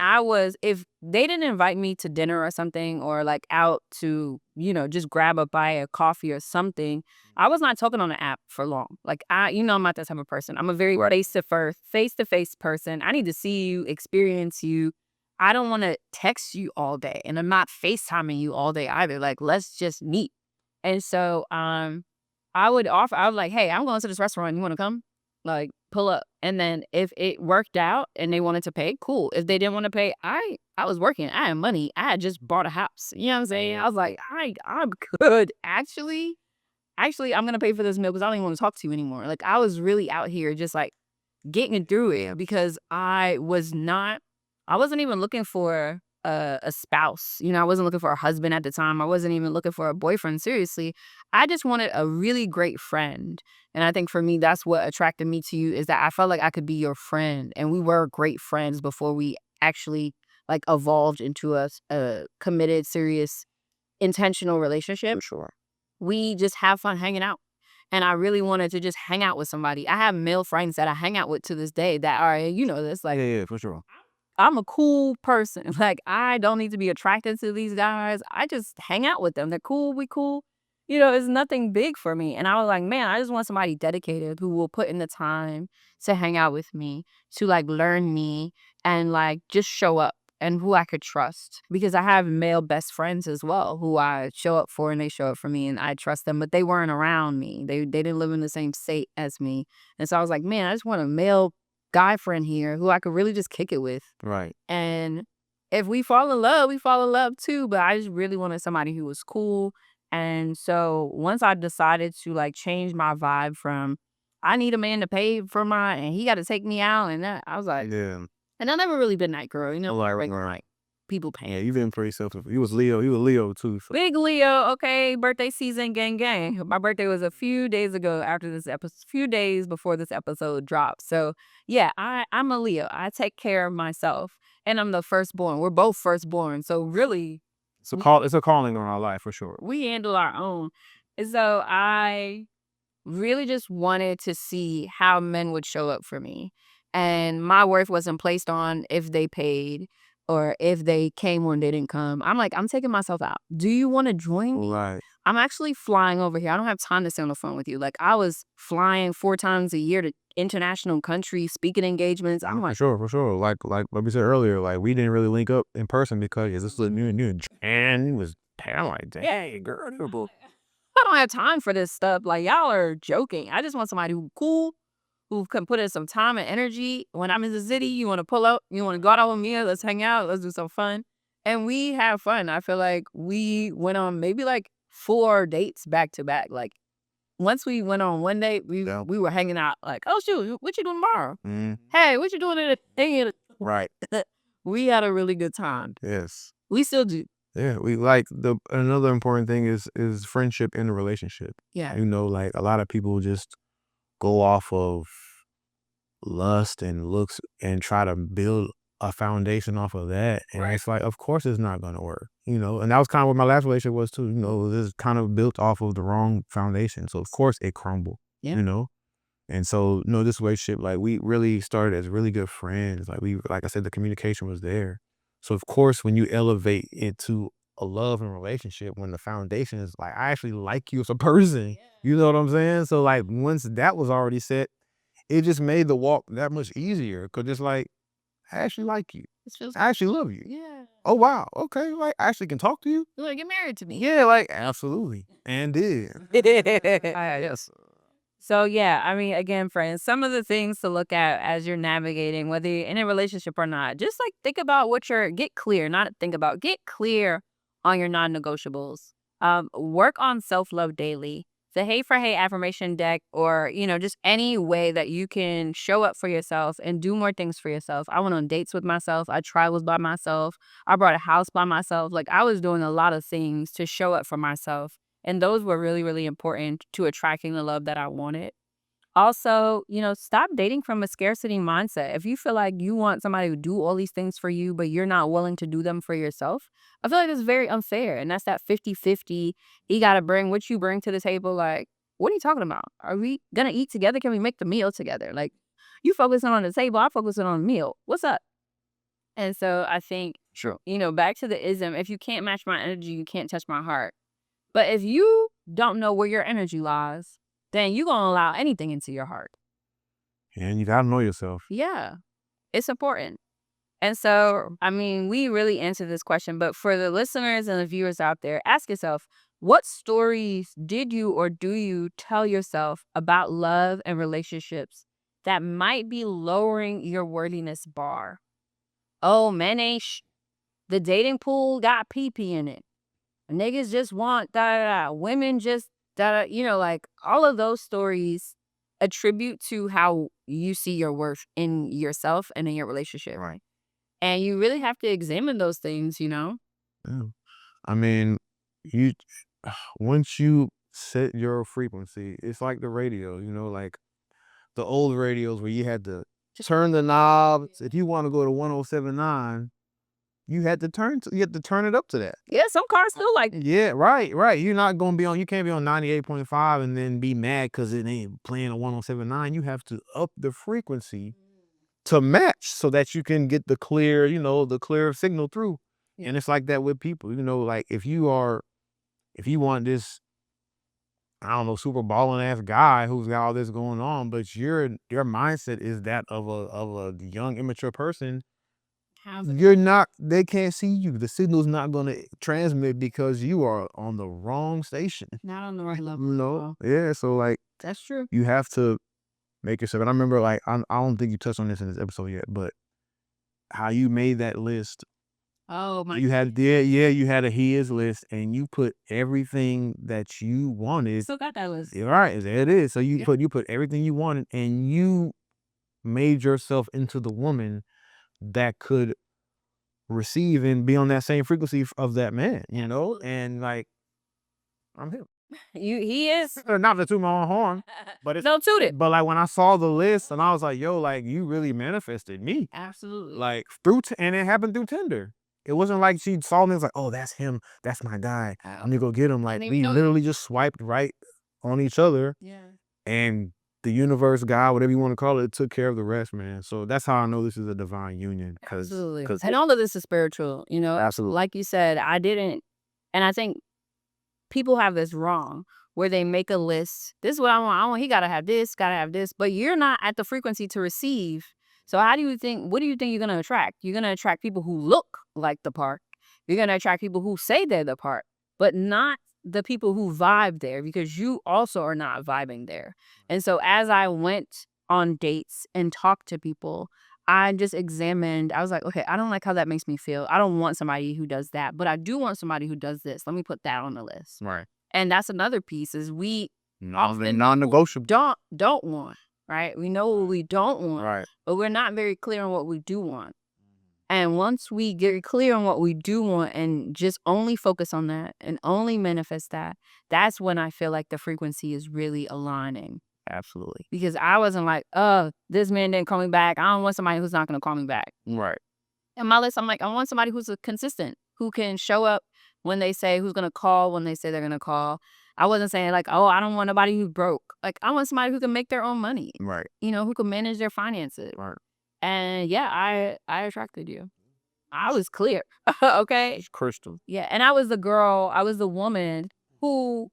if they didn't invite me to dinner or something or like out to, just grab a bite of coffee or something, I was not talking on the app for long. Like I'm not that type of person. I'm a very face to face person. I need to see you, experience you. I don't want to text you all day and I'm not FaceTiming you all day either. Like, let's just meet. And so, I was like, hey, I'm going to this restaurant. You want to come? Like, pull up. And then if it worked out and they wanted to pay, cool. If they didn't want to pay, I was working. I had money. I had just bought a house. You know what I'm saying? I was like, I'm good. Actually, I'm gonna pay for this meal because I don't even want to talk to you anymore. Like, I was really out here just like getting through it because I wasn't even looking for a spouse. I wasn't looking for a husband at the time. I wasn't even looking for a boyfriend, seriously. I just wanted a really great friend. And I think for me, that's what attracted me to you is that I felt like I could be your friend. And we were great friends before we actually like evolved into a committed, serious, intentional relationship. For sure. We just have fun hanging out. And I really wanted to just hang out with somebody. I have male friends that I hang out with to this day that are, this like, Yeah, for sure. I'm a cool person. Like, I don't need to be attracted to these guys. I just hang out with them. They're cool. We cool. It's nothing big for me. And I was like, man, I just want somebody dedicated who will put in the time to hang out with me, to like learn me and like just show up and who I could trust. Because I have male best friends as well who I show up for and they show up for me and I trust them, but they weren't around me. They didn't live in the same state as me. And so I was like, man, I just want a male guy friend here who I could really just kick it with. Right. And if we fall in love, we fall in love too. But I just really wanted somebody who was cool. And so once I decided to like change my vibe from I need a man to pay for and he got to take me out and that, I was like, Yeah. and I've never really been that girl, Right. people Yeah, paying. you've been pretty self. You was Leo. You were Leo too. So. Big Leo, okay, birthday season, gang, gang. My birthday was a few days ago after this episode, few days before this episode dropped. So yeah, I'm a Leo. I take care of myself, and I'm the firstborn. We're both firstborn, so really, It's a calling on our life for sure. we handle our own. And so I really just wanted to see how men would show up for me. And my worth wasn't placed on if they paid or if they came when they didn't come. I'm like, I'm taking myself out. Do you want to join me? Right. I'm actually flying over here. I don't have time to stay on the phone with you. Like, I was flying 4 times a year to international countries, speaking engagements. I'm like, For sure. Like we said earlier, like we didn't really link up in person because this was new and it was I'm like, hey girl. I don't have time for this stuff. Like, y'all are joking. I just want somebody who's cool, who can put in some time and energy. When I'm in the city, you want to pull up, you want to go out with me, let's hang out, let's do some fun. And we have fun. I feel like we went on maybe like 4 dates back to back. Like, once we went on one date, Yeah. we were hanging out like, oh shoot, what you doing tomorrow? Mm, Hey, what you doing in the right. We had a really good time. Yes. We still do. Yeah. We like another important thing is friendship in a relationship. Yeah. Like a lot of people just go off of lust and looks and try to build a foundation off of that. And Right. it's like, of course it's not gonna work, And that was kind of what my last relationship was too, This is kind of built off of the wrong foundation. So of course it crumbled, Yeah. And so, this relationship, like we really started as really good friends. Like I said, the communication was there. So of course, when you elevate into a love and relationship, when the foundation is like, I actually like you as a person, you know what I'm saying? So like once that was already set, it just made the walk that much easier. Cause it's like, I actually like you. I actually love you. Yeah. Oh wow. Okay. Like I actually can talk to you. You want to get married to me? Yeah, like absolutely. And did. Yes. So yeah, I mean, again, friends, some of the things to look at as you're navigating, whether you're in a relationship or not, just like think about get clear, not think about, get clear on your non-negotiables. Work on self-love daily. the Hate for Hate affirmation deck, or, just any way that you can show up for yourself and do more things for yourself. I went on dates with myself. I traveled by myself. I bought a house by myself. Like, I was doing a lot of things to show up for myself. And those were really, really important to attracting the love that I wanted. Also, stop dating from a scarcity mindset. If you feel like you want somebody to do all these things for you, but you're not willing to do them for yourself, I feel like that's very unfair. And that's that 50-50. You got to bring what you bring to the table. Like, what are you talking about? Are we going to eat together? Can we make the meal together? Like, you focusing on the table, I'm focusing on the meal. What's up? And so I think, Sure. back to the ism, if you can't match my energy, you can't touch my heart. But if you don't know where your energy lies, then you're going to allow anything into your heart. And you gotta know yourself. Yeah, it's important. And so, I mean, we really answered this question, but for the listeners and the viewers out there, ask yourself, what stories did you or do you tell yourself about love and relationships that might be lowering your worthiness bar? Oh, man, the dating pool got pee-pee in it. Niggas just want da da da. Women just da da. Like, all of those stories attribute to how you see your worth in yourself and in your relationship. Right. And you really have to examine those things. Yeah. I mean, you once you set your frequency, it's like the radio, like the old radios where you had to turn the knobs. If you want to go to 1079, you had to turn it up to that. Yeah, some cars still like. Yeah, right. You're not gonna be on. You can't be on 98.5 and then be mad because it ain't playing a 1079. You have to up the frequency to match so that you can get the clear, the clear signal through. Yeah. And it's like that with people. Like if you want this, I don't know, super balling ass guy who's got all this going on, but your mindset is that of a young immature person. You're not. They can't see you. The signal's not going to transmit because you are on the wrong station. Not on the right level. No. Yeah. So like, That's true. you have to make yourself. And I remember, like, I don't think you touched on this in this episode yet, but how you made that list. Oh my. You had you had a his list, and you put everything that you wanted. Still got that list. Yeah, right, there it is. So you put everything you wanted, and you made yourself into the woman that could receive and be on that same frequency of that man, and like, I'm him. He is. Not to toot my own horn, but it's Don't toot it. But like when I saw the list, and I was like, yo, like you really manifested me. Absolutely. Like and it happened through Tinder. It wasn't like she saw me and was like, oh, that's him. That's my guy. Let me go get him. Like, we literally just swiped right on each other. Yeah. And the universe, God, whatever you want to call it, took care of the rest, man. So that's how I know this is a divine union. Absolutely. And all of this is spiritual, Absolutely. Like you said, I didn't, and I think people have this wrong where they make a list. This is what I want. He gotta have this, but you're not at the frequency to receive. So what do you think you're gonna attract? You're gonna attract people who look like the part. You're gonna attract people who say they're the part, but not the people who vibe there, because you also are not vibing there. And so as I went on dates and talked to people, I just examined. I was like, okay, I don't like how that makes me feel. I don't want somebody who does that, but I do want somebody who does this. Let me put that on the list. Right. And that's another piece, is we often non-negotiable. Don't want, right? We know what we don't want, Right. but we're not very clear on what we do want. And once we get clear on what we do want and just only focus on that and only manifest that, that's when I feel like the frequency is really aligning. Absolutely. Because I wasn't like, oh, this man didn't call me back. I don't want somebody who's not going to call me back. Right. In my list, I'm like, I want somebody who's consistent, who can show up when they say, who's going to call when they say they're going to call. I wasn't saying like, oh, I don't want nobody who's broke. Like, I want somebody who can make their own money. Right. Who can manage their finances. Right. And yeah, I attracted you. I was clear. Okay. It's crystal. Yeah. And I was the woman who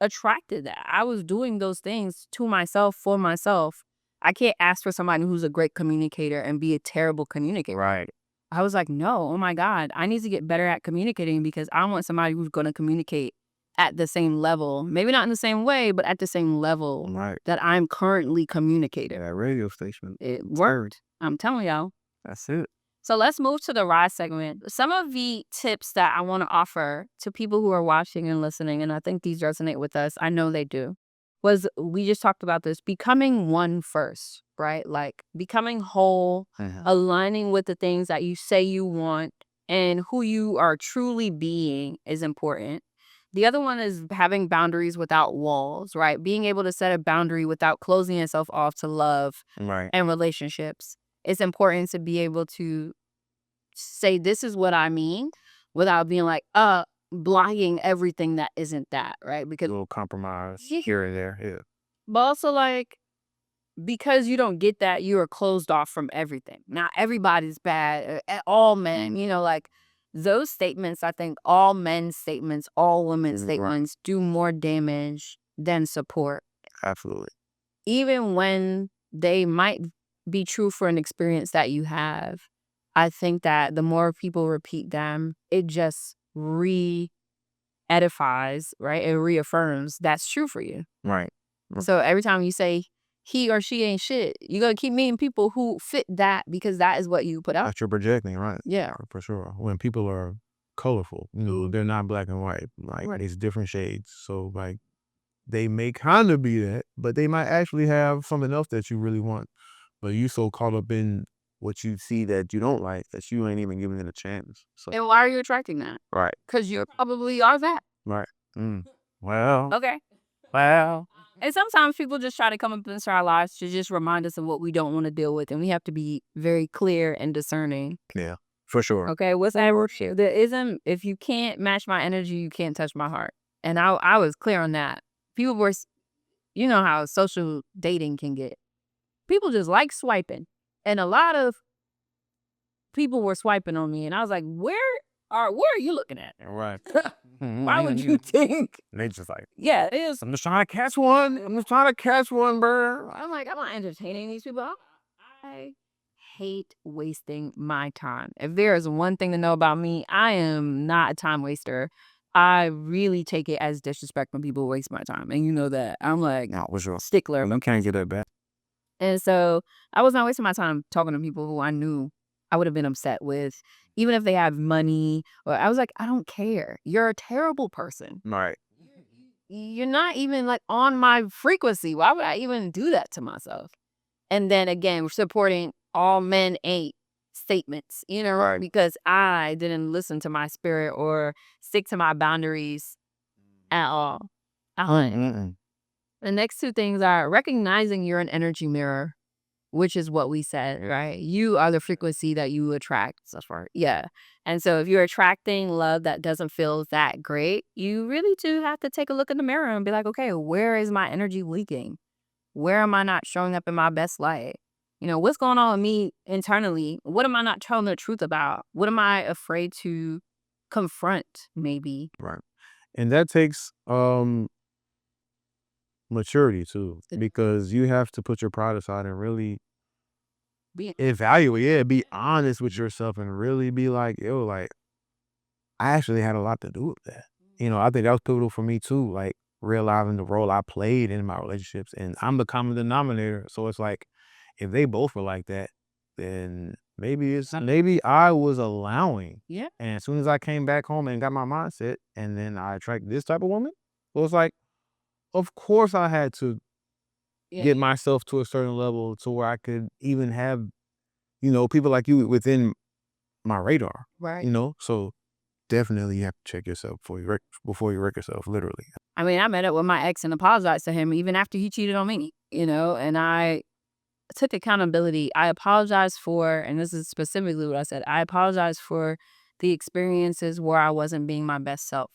attracted that. I was doing those things to myself, for myself. I can't ask for somebody who's a great communicator and be a terrible communicator. Right. I was like, no, oh my God, I need to get better at communicating, because I want somebody who's going to communicate at the same level. Maybe not in the same way, but at the same level that I'm currently communicating. That radio station. It worked. I'm telling y'all. That's it. So let's move to the rise segment. Some of the tips that I want to offer to people who are watching and listening, and I think these resonate with us, I know they do, was we just talked about this, becoming one first, right? Like becoming whole, aligning with the things that you say you want, and who you are truly being is important. The other one is having boundaries without walls, right? Being able to set a boundary without closing yourself off to love Right. and relationships. It's important to be able to say this is what I mean without being like, blocking everything that isn't that, right? Because Little compromise Yeah. here and there. Yeah. but also like because you don't get that, you are closed off from everything. Not everybody's bad. All men, like those statements, I think all men's statements, all women's Right. statements do more damage than support. Absolutely. Even when they might be true for an experience that you have, I think that the more people repeat them, it just edifies, right? It reaffirms that's true for you. Right. So every time you say he or she ain't shit, you gotta keep meeting people who fit that because that is what you put out. That you're projecting, right? Yeah. For sure. When people are colorful, they're not black and white. Like Right. it's different shades. So like they may kind of be that, but they might actually have something else that you really want. But you so caught up in what you see that you don't like that you ain't even giving it a chance. So And why are you attracting that? right, Because you probably are that. right. Well, Okay. well, And sometimes people just try to come up into our lives to just remind us of what we don't want to deal with. And we have to be very clear and discerning. yeah, for sure. Okay. What's that word? There isn't, if you can't match my energy, you can't touch my heart. And I was clear on that. People were, you know how social dating can get. People just like swiping. And a lot of people were swiping on me. And I was like, where are you looking at? Right. Why would you think? They just like, Yeah, it is. I'm just trying to catch one. I'm just trying to catch one, bro. I'm like, I'm not entertaining these people. I hate wasting my time. If there is one thing to know about me, I am not a time waster. I really take it as disrespect when people waste my time. And you know that. I'm like No, for sure. stickler. I can't get that back. And so I was not wasting my time talking to people who I knew I would have been upset with, even if they have money. Or I was like, I don't care. You're a terrible person. Right. You're not even like on my frequency. Why would I even do that to myself? And then again, supporting all men ain't statements, Right. because I didn't listen to my spirit or stick to my boundaries at all. The next two things are recognizing you're an energy mirror, which is what we said, right? You are the frequency that you attract. That's right. Yeah. And so if you're attracting love that doesn't feel that great, you really do have to take a look in the mirror and be like, okay, where is my energy leaking? Where am I not showing up in my best light? What's going on with me internally? What am I not telling the truth about? What am I afraid to confront, maybe? Right. And that takes maturity too, because you have to put your pride aside and really Be evaluate, yeah, be honest with yourself and really be like, yo, like, I actually had a lot to do with that. I think that was pivotal for me too, like realizing the role I played in my relationships and I'm the common denominator. So it's like, if they both were like that, then maybe I was allowing. Yeah. And as soon as I came back home and got my mindset and then I attract this type of woman, so it's like, of course I had to Yeah. get myself to a certain level to where I could even have, people like you within my radar. Right. So definitely you have to check yourself before you wreck yourself, literally. I mean, I met up with my ex and apologized to him even after he cheated on me, and I took accountability. I apologized for, and this is specifically what I said, I apologized for the experiences where I wasn't being my best self.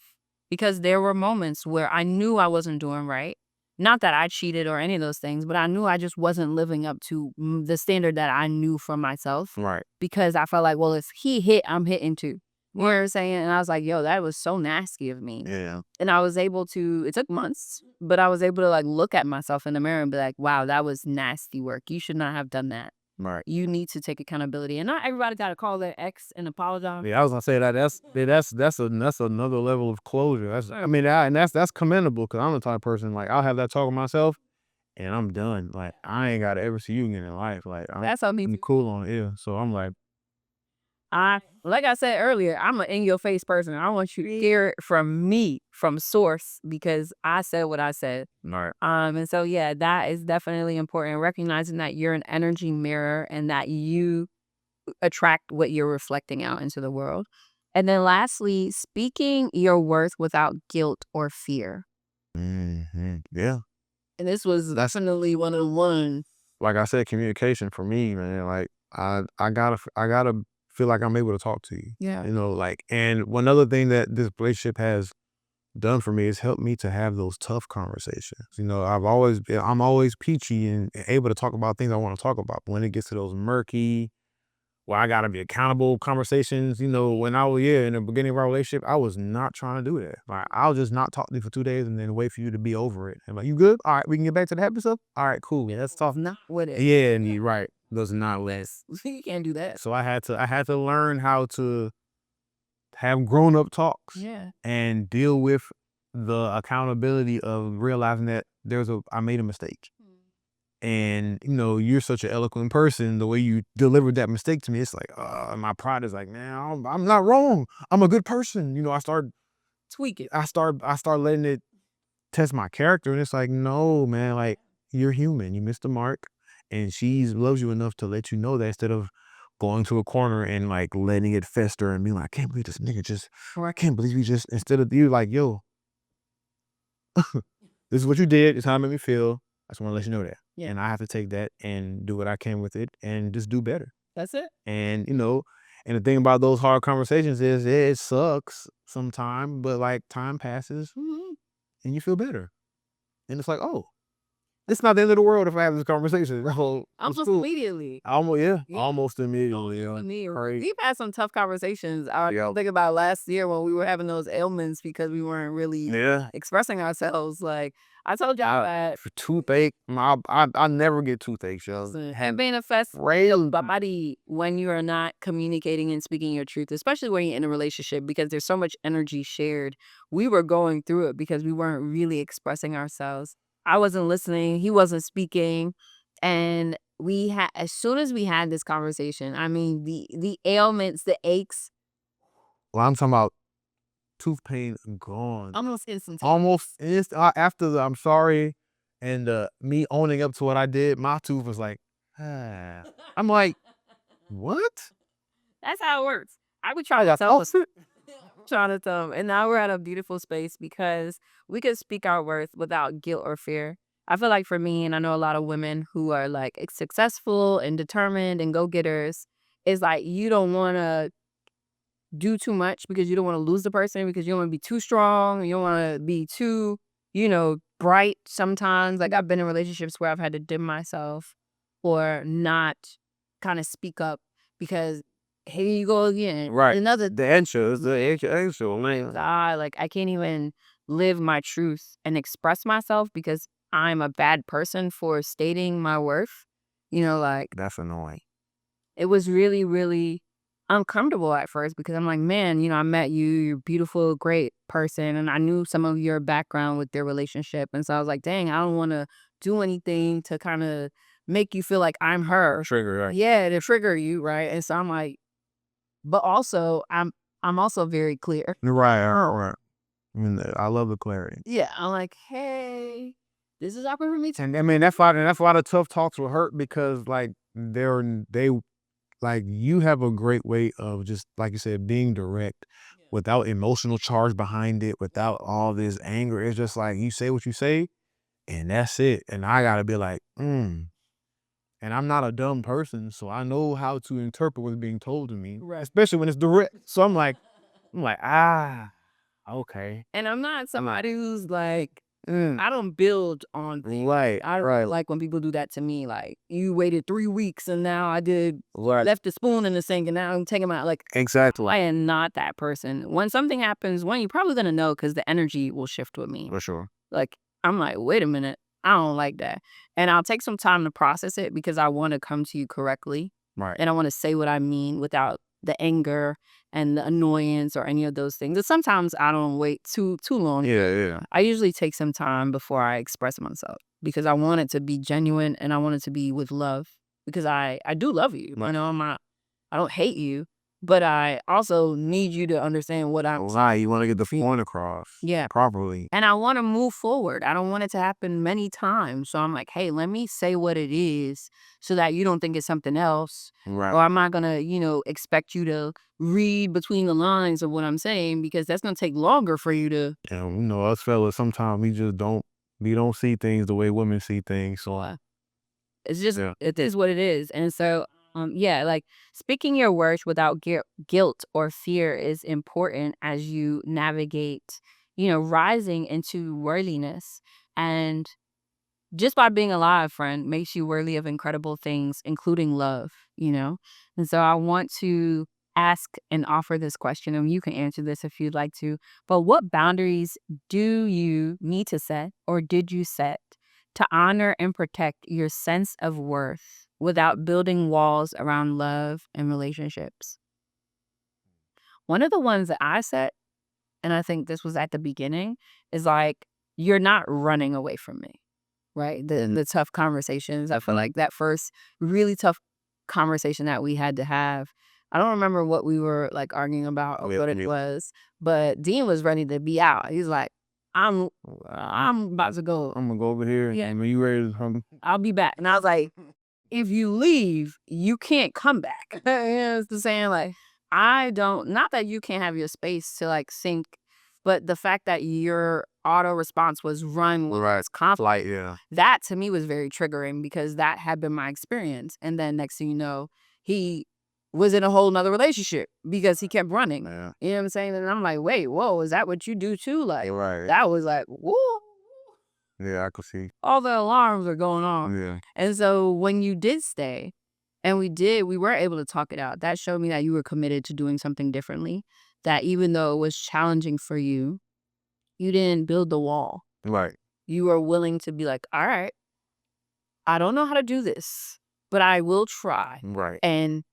Because there were moments where I knew I wasn't doing right. Not that I cheated or any of those things, but I knew I just wasn't living up to the standard that I knew for myself. Right. Because I felt like, well, if he hit, I'm hitting too. You know what I'm saying? And I was like, yo, that was so nasty of me. Yeah. And I was able to, it took months, but I was able to like look at myself in the mirror and be like, wow, that was nasty work. You should not have done that. Right. You need to take accountability. And not everybody got to call their ex and apologize. Yeah, I was gonna say that's another level of closure. That's commendable because I'm the type of person like I'll have that talk with myself and I'm done. Like I ain't gotta ever see you again in life. Like That's on me. I'm cool on it. Yeah. So I'm like, Like I said earlier, I'm an in your face person. I want you to hear it from me, from source, because I said what I said. Right. And so yeah, that is definitely important. Recognizing that you're an energy mirror and that you attract what you're reflecting out into the world. And then lastly, speaking your worth without guilt or fear. Yeah. And this was definitely one of the ones. Like I said, communication for me, man. Like I gotta feel like I'm able to talk to you. Yeah. You know, like, and one other thing that this relationship has done for me is helped me to have those tough conversations. You know, I'm always peachy and able to talk about things I want to talk about. But when it gets to those murky, well, I gotta be accountable conversations. You know, when I was in the beginning of our relationship, I was not trying to do that. Like, I'll just not talk to you for 2 days and then wait for you to be over it. And like, you good? All right, we can get back to the happy stuff. All right, cool. Yeah, let's talk. Not with it. Yeah, and you right. Does not less. You can't do that. So I had to learn how to have grown up talks Yeah. and deal with the accountability of realizing that I made a mistake. And, you know, you're such an eloquent person. The way you delivered that mistake to me, it's like, my pride is like, man, I'm not wrong. I'm a good person. You know, Tweak it. I start letting it test my character. And it's like, no, man, like, you're human. You missed the mark. And she loves you enough to let you know that, instead of going to a corner and like letting it fester and being like, I can't believe this nigga I can't believe you just, instead of you like, yo, this is what you did. It's how it made me feel. I just want to let you know that. Yeah. And I have to take that and do what I can with it and just do better. That's it. And, you know, and the thing about those hard conversations is it sucks sometimes, but like time passes and you feel better. And it's like, oh, it's not the end of the world if I have this conversation. So it's Almost cool. immediately. Yeah. Yeah. Almost immediately. Yeah. Right. We've had some tough conversations. I Yeah. think about last year when we were having those ailments because we weren't really Yeah. expressing ourselves. Like I told y'all that For toothache, I never get toothaches, yo. have manifest your body when you are not communicating and speaking your truth, especially when you're in a relationship, because there's so much energy shared. We were going through it because we weren't really expressing ourselves. I wasn't listening, he wasn't speaking, and we had as soon as we had this conversation, I mean, the ailments, the aches, Well, I'm talking about tooth pain gone. almost instantaneous. Almost after the I'm sorry and me owning up to what I did, my tooth was like, ah. I'm like, what? That's how it works. I would try to tell us, trying to tell 'em, and now we're at a beautiful space because we can speak our worth without guilt or fear. I feel like for me, and I know a lot of women who are like successful and determined and go getters, is like you don't want to do too much because you don't want to lose the person, because you don't want to be too strong. You don't want to be too, bright sometimes. Like I've been in relationships where I've had to dim myself or not kind of speak up because here you go again. Right. Another The answer is the answer, man. like I can't even live my truth and express myself because I'm a bad person for stating my worth. Like That's annoying. it was really, really uncomfortable at first because I'm like, man, I met you, you're a beautiful, great person. And I knew some of your background with their relationship. And so I was like, dang, I don't want to do anything to kind of make you feel like I'm her. Trigger, right? Yeah, to trigger you, right? And so I'm like, but also I'm also very clear. Right. I mean, I love the clarity. Yeah. I'm like, hey, this is awkward for me too. And I mean, that's why the tough talks will hurt, because like they like, you have a great way of, just like you said, being direct without emotional charge behind it, without all this anger. It's just like you say what you say and that's it. And I gotta be like, and I'm not a dumb person, so I know how to interpret what's being told to me, Right. especially when it's direct. So I'm like, okay. And I'm not somebody who's like, I don't build on things. Right, I don't right. like when people do that to me. Like, you waited 3 weeks and now I did Right. left the spoon in the sink and now I'm taking my like. Exactly. I am not that person. When something happens, you're probably gonna know because the energy will shift with me. For sure. Like, I'm like, wait a minute, I don't like that, and I'll take some time to process it because I want to come to you correctly, Right. and I want to say what I mean without the anger and the annoyance or any of those things. And sometimes I don't wait too long. Yeah. I usually take some time before I express myself because I want it to be genuine and I want it to be with love because I do love you. Right. I don't hate you, but I also need you to understand what I'm saying. Right, you wanna get the point across Yeah. properly. And I want to move forward. I don't want it to happen many times. So I'm like, hey, let me say what it is so that you don't think it's something else. Right. Or I'm not going to, expect you to read between the lines of what I'm saying because that's going to take longer for you to. And, us fellas, sometimes we don't see things the way women see things, so It's just, yeah. it is what it is. And so, yeah, like speaking your words without guilt or fear is important as you navigate, rising into worthiness. And just by being alive, friend, makes you worthy of incredible things, including love. And so I want to ask and offer this question, and you can answer this if you'd like to. But what boundaries do you need to set or did you set to honor and protect your sense of worth without building walls around love and relationships? One of the ones that I set, and I think this was at the beginning, is like, you're not running away from me. Right? The tough conversations. I feel like that first really tough conversation that we had to have, I don't remember what we were like arguing about or what it was, but Dean was ready to be out. He's like, I'm I'm about to go. I'm gonna go over here. Yeah. And when you ready to come, I'll be back. And I was like, if you leave, you can't come back. You know what I'm saying? Like, I don't, not that you can't have your space to like think, but the fact that your auto response was run when right, it's conflict, yeah. that to me was very triggering because that had been my experience. And then next thing you know, he was in a whole nother relationship because he kept running. Yeah. You know what I'm saying? And I'm like, wait, whoa, is that what you do too? Like, Right. that was like, whoa. Yeah, I could see. All the alarms are going off. Yeah. And so when you did stay, and we were able to talk it out. That showed me that you were committed to doing something differently. That even though it was challenging for you, you didn't build the wall. Right. You were willing to be like, all right, I don't know how to do this, but I will try. Right. And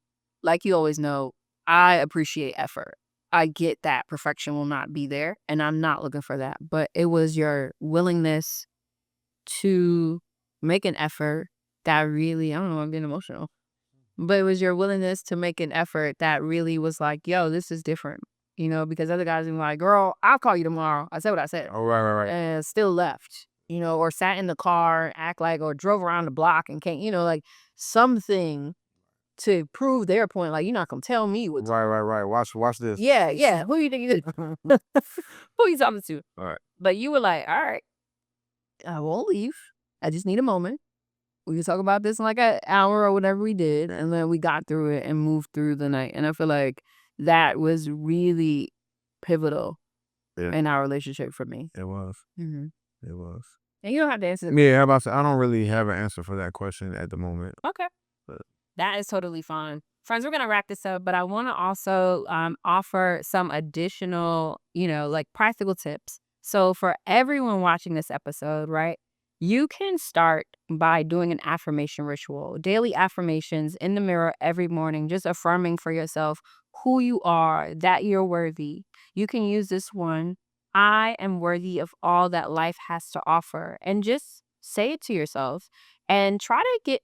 like you always know, I appreciate effort. I get that perfection will not be there, and I'm not looking for that. But it was your willingness to make an effort that really, I don't know, I'm getting emotional. But it was your willingness to make an effort that really was like, yo, this is different. Because other guys are like, girl, I'll call you tomorrow. I said what I said. Oh, right. And still left, or sat in the car, act like, or drove around the block and can't, like something to prove their point. Like, you're not going to tell me what. Right. Watch this. Yeah. Who you think you Who you talking to? All right. But you were like, all right, I won't leave. I just need a moment. We can talk about this in like an hour or whatever we did. And then we got through it and moved through the night. And I feel like that was really pivotal in our relationship for me. It was. Mm-hmm. It was. And you don't have to answer. Yeah, how about I don't really have an answer for that question at the moment. Okay. But that is totally fine. Friends, we're going to wrap this up, but I want to also offer some additional, like practical tips. So for everyone watching this episode, right, you can start by doing an affirmation ritual, daily affirmations in the mirror every morning, just affirming for yourself who you are, that you're worthy. You can use this one, I am worthy of all that life has to offer, and just say it to yourself and try to get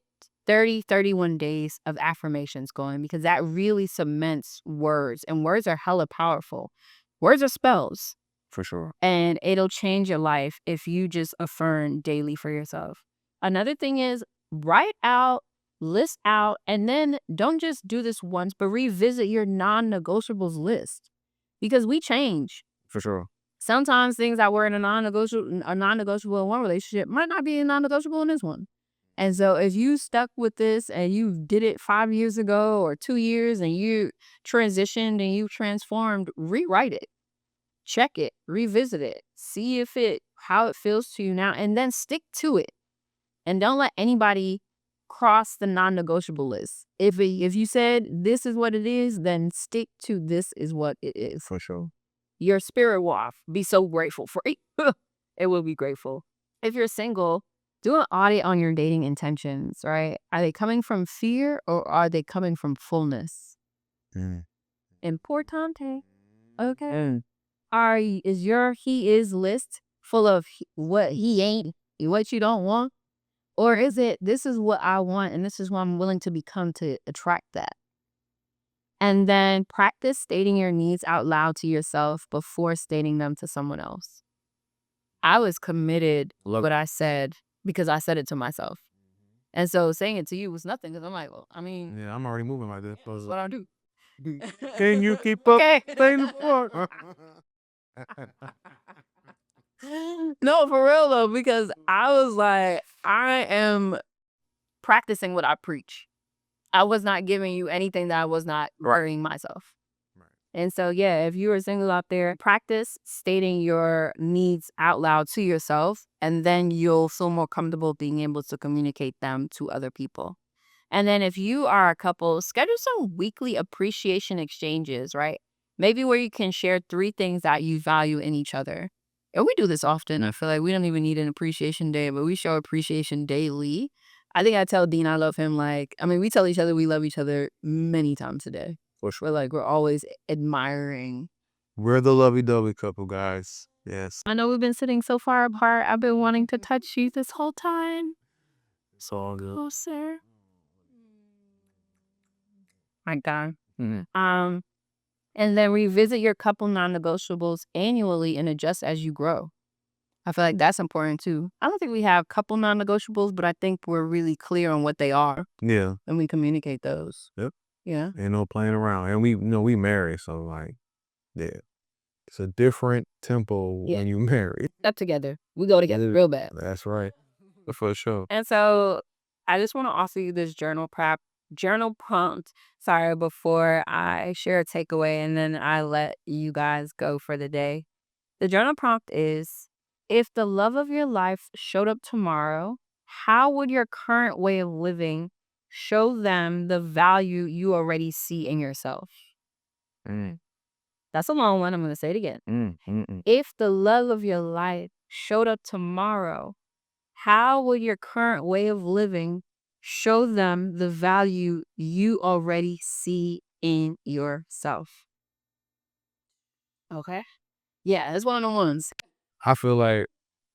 31 days of affirmations going because that really cements words, and words are hella powerful. Words are spells. For sure. And it'll change your life if you just affirm daily for yourself. Another thing is write out, list out, and then don't just do this once, but revisit your non-negotiables list because we change. For sure. Sometimes things that were in a non-negotiable in one relationship might not be a non-negotiable in this one. And so if you stuck with this and you did it 5 years ago or 2 years and you transitioned and you transformed, rewrite it. Check it, revisit it, see how it feels to you now, and then stick to it. And don't let anybody cross the non-negotiable list. If you said this is what it is, then stick to this is what it is. For sure. Your spirit will be so grateful for it. It will be grateful. If you're single, do an audit on your dating intentions, right? Are they coming from fear or are they coming from fullness? Importante. Okay. Is your he is list full of what he ain't, what you don't want? Or is it, this is what I want and this is what I'm willing to become to attract that? And then practice stating your needs out loud to yourself before stating them to someone else. I was committed what I said because I said it to myself. And so saying it to you was nothing because I'm like, well, I mean, Yeah, I'm already moving like this. that's what I do. Can you keep up? Okay. Stay the fuck. No, for real though, because I was like, I am practicing what I preach. I was not giving you anything that I was not worrying myself. Right. And so, yeah, if you are single out there, practice stating your needs out loud to yourself, and then you'll feel more comfortable being able to communicate them to other people. And then if you are a couple, schedule some weekly appreciation exchanges, right? Maybe where you can share 3 things that you value in each other. And we do this often. I feel like we don't even need an appreciation day, but we show appreciation daily. I think I tell Dean I love him we tell each other we love each other many times a day. For sure. We're always admiring. We're the lovey-dovey couple, guys. Yes. I know we've been sitting so far apart. I've been wanting to touch you this whole time. It's all good. Closer. My God. Mhm. And then revisit your couple non-negotiables annually and adjust as you grow. I feel like that's important too. I don't think we have couple non-negotiables, but I think we're really clear on what they are Yeah. and we communicate those. Yep. Yeah. Ain't no playing around. And we married, so like, yeah. It's a different tempo Yeah. when you married. Up together. We go together real bad. That's right. For sure. And so I just want to offer you this journal prompt, before I share a takeaway and then I let you guys go for the day. The journal prompt is, if the love of your life showed up tomorrow, how would your current way of living show them the value you already see in yourself? Mm, That's a long one. I'm going to say it again. mm. If the love of your life showed up tomorrow, how would your current way of living show them the value you already see in yourself? Okay. Yeah, it's one of the ones. I feel like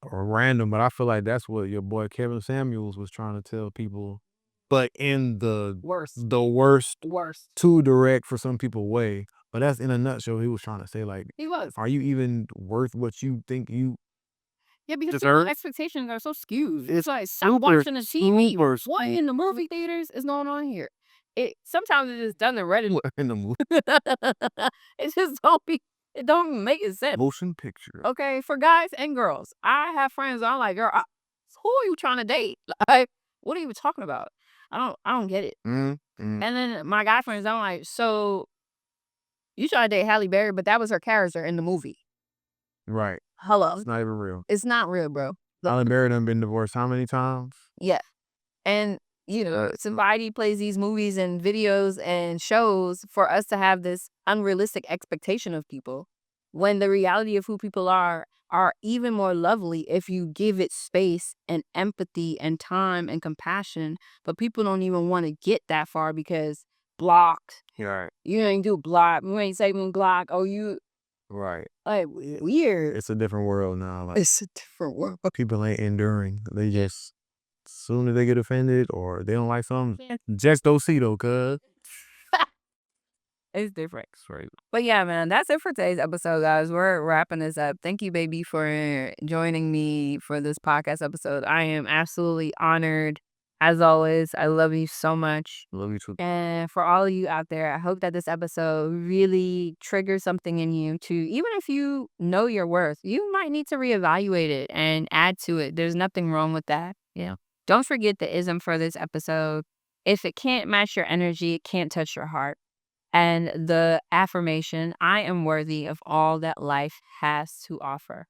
random, but I feel like that's what your boy Kevin Samuels was trying to tell people, but in the worst Worst. too direct for some people way. But that's in a nutshell. He was trying to say, like, He was. are you even worth what you think you Yeah, because deserve? people's expectations are so skewed. It's It's like, stop super, watching the TV. super What in the movie theaters is going on here? It sometimes it just doesn't ready. in the movie. It just don't be. It don't make it sense. Motion picture. Okay, for guys and girls, I have friends. I'm like, girl, who are you trying to date? Like, what are you even talking about? I don't get it. Mm. And then my guy friends, I'm like, so you trying to date Halle Berry, but that was her character in the movie. Right. Hello, It's not even real. it's not real, bro. Halle Berry done been divorced how many times? Yeah. And, somebody plays these movies and videos and shows for us to have this unrealistic expectation of people when the reality of who people are even more lovely if you give it space and empathy and time and compassion. But people don't even want to get that far because blocked. Right. You ain't do block. You ain't saving block. Oh, you Right. like weird. It's a different world now. Like, It's a different world. people ain't enduring. They just, soon as they get offended or they don't like something, just don't see though, cuz. It's different. Right. But yeah, man, that's it for today's episode, guys. We're wrapping this up. Thank you, baby, for joining me for this podcast episode. I am absolutely honored. As always, I love you so much. Love you too. And for all of you out there, I hope that this episode really triggers something in you to, even if you know your worth, you might need to reevaluate it and add to it. There's nothing wrong with that. Don't forget the ism for this episode. If it can't match your energy, it can't touch your heart. And the affirmation, I am worthy of all that life has to offer.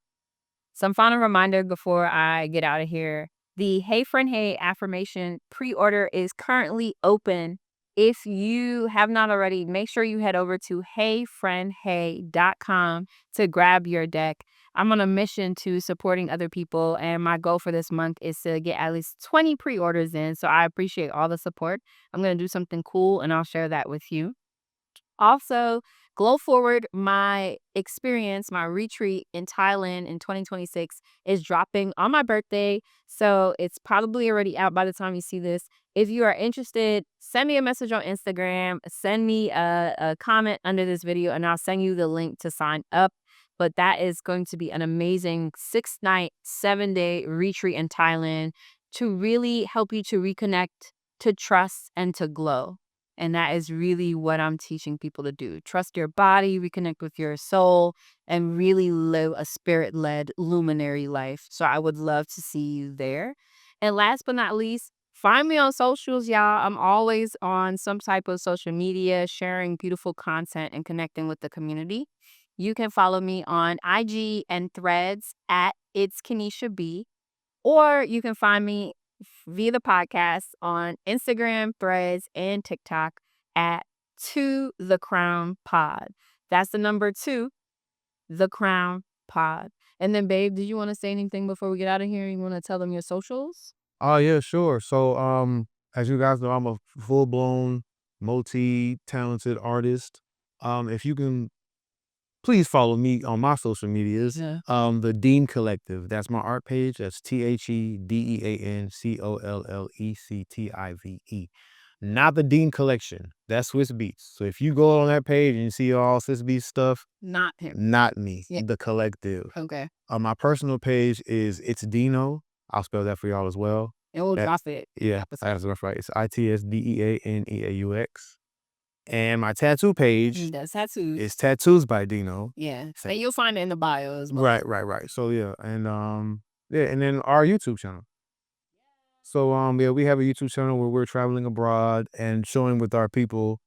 Some final reminder before I get out of here. The Hey Friend Hey affirmation pre-order is currently open. If you have not already, make sure you head over to heyfriendhey.com to grab your deck. I'm on a mission to supporting other people, and my goal for this month is to get at least 20 pre-orders in. So I appreciate all the support. I'm going to do something cool, and I'll share that with you. Also, Glow Forward, my experience, my retreat in Thailand in 2026 is dropping on my birthday. So it's probably already out by the time you see this. If you are interested, send me a message on Instagram, send me a comment under this video, and I'll send you the link to sign up. But that is going to be an amazing 6-night, 7-day retreat in Thailand to really help you to reconnect, to trust, and to glow. And that is really what I'm teaching people to do. Trust your body, reconnect with your soul, and really live a spirit led luminary life. So I would love to see you there. And last but not least, find me on socials, y'all. I'm always on some type of social media, sharing beautiful content and connecting with the community. You can follow me on IG and Threads at It's Kenisha B, or you can find me via the podcast on Instagram, Threads, and TikTok at To The Crown Pod. That's the number 2, The Crown Pod. And then, babe, did you want to say anything before we get out of here? You want to tell them your socials? Oh yeah, sure. So as you guys know, I'm a full-blown, multi-talented artist. If you can please follow me on my social medias. Yeah. The Dean Collective. That's my art page. That's TheDeanCollective. Not the Dean Collection. That's Swiss Beats. So if you go on that page and you see all Swiss Beats stuff, Not him. not me. Yeah. The Collective. Okay. My personal page is It's Dino. I'll spell that for y'all as well. And we'll That- drop it. Yeah, that's right. It's ITSDEANEAUX. And my tattoo page That's tattoos. is Tattoos by Dino. Yeah. And you'll find it in the bio as well. Right. So yeah, and then our YouTube channel. So yeah, we have a YouTube channel where we're traveling abroad and showing with our people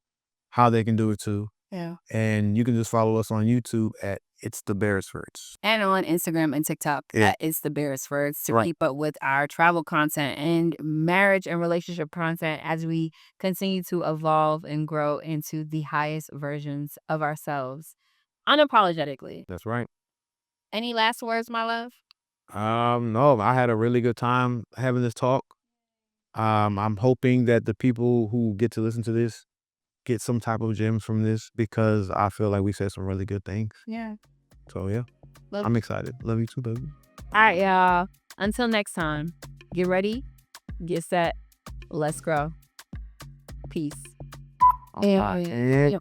how they can do it too. Yeah. And you can just follow us on YouTube at It's the Beresfords. And on Instagram and TikTok Yeah. at It's the Beresfords to Right. keep up with our travel content and marriage and relationship content as we continue to evolve and grow into the highest versions of ourselves unapologetically. That's right. Any last words, my love? No, I had a really good time having this talk. I'm hoping that the people who get to listen to this get some type of gems from this because I feel like we said some really good things. Yeah. So yeah, Love I'm excited. Love you too, baby. All right, y'all. Until next time, get ready, get set, let's grow. Peace. Yeah.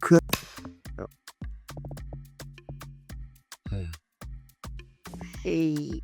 Hey.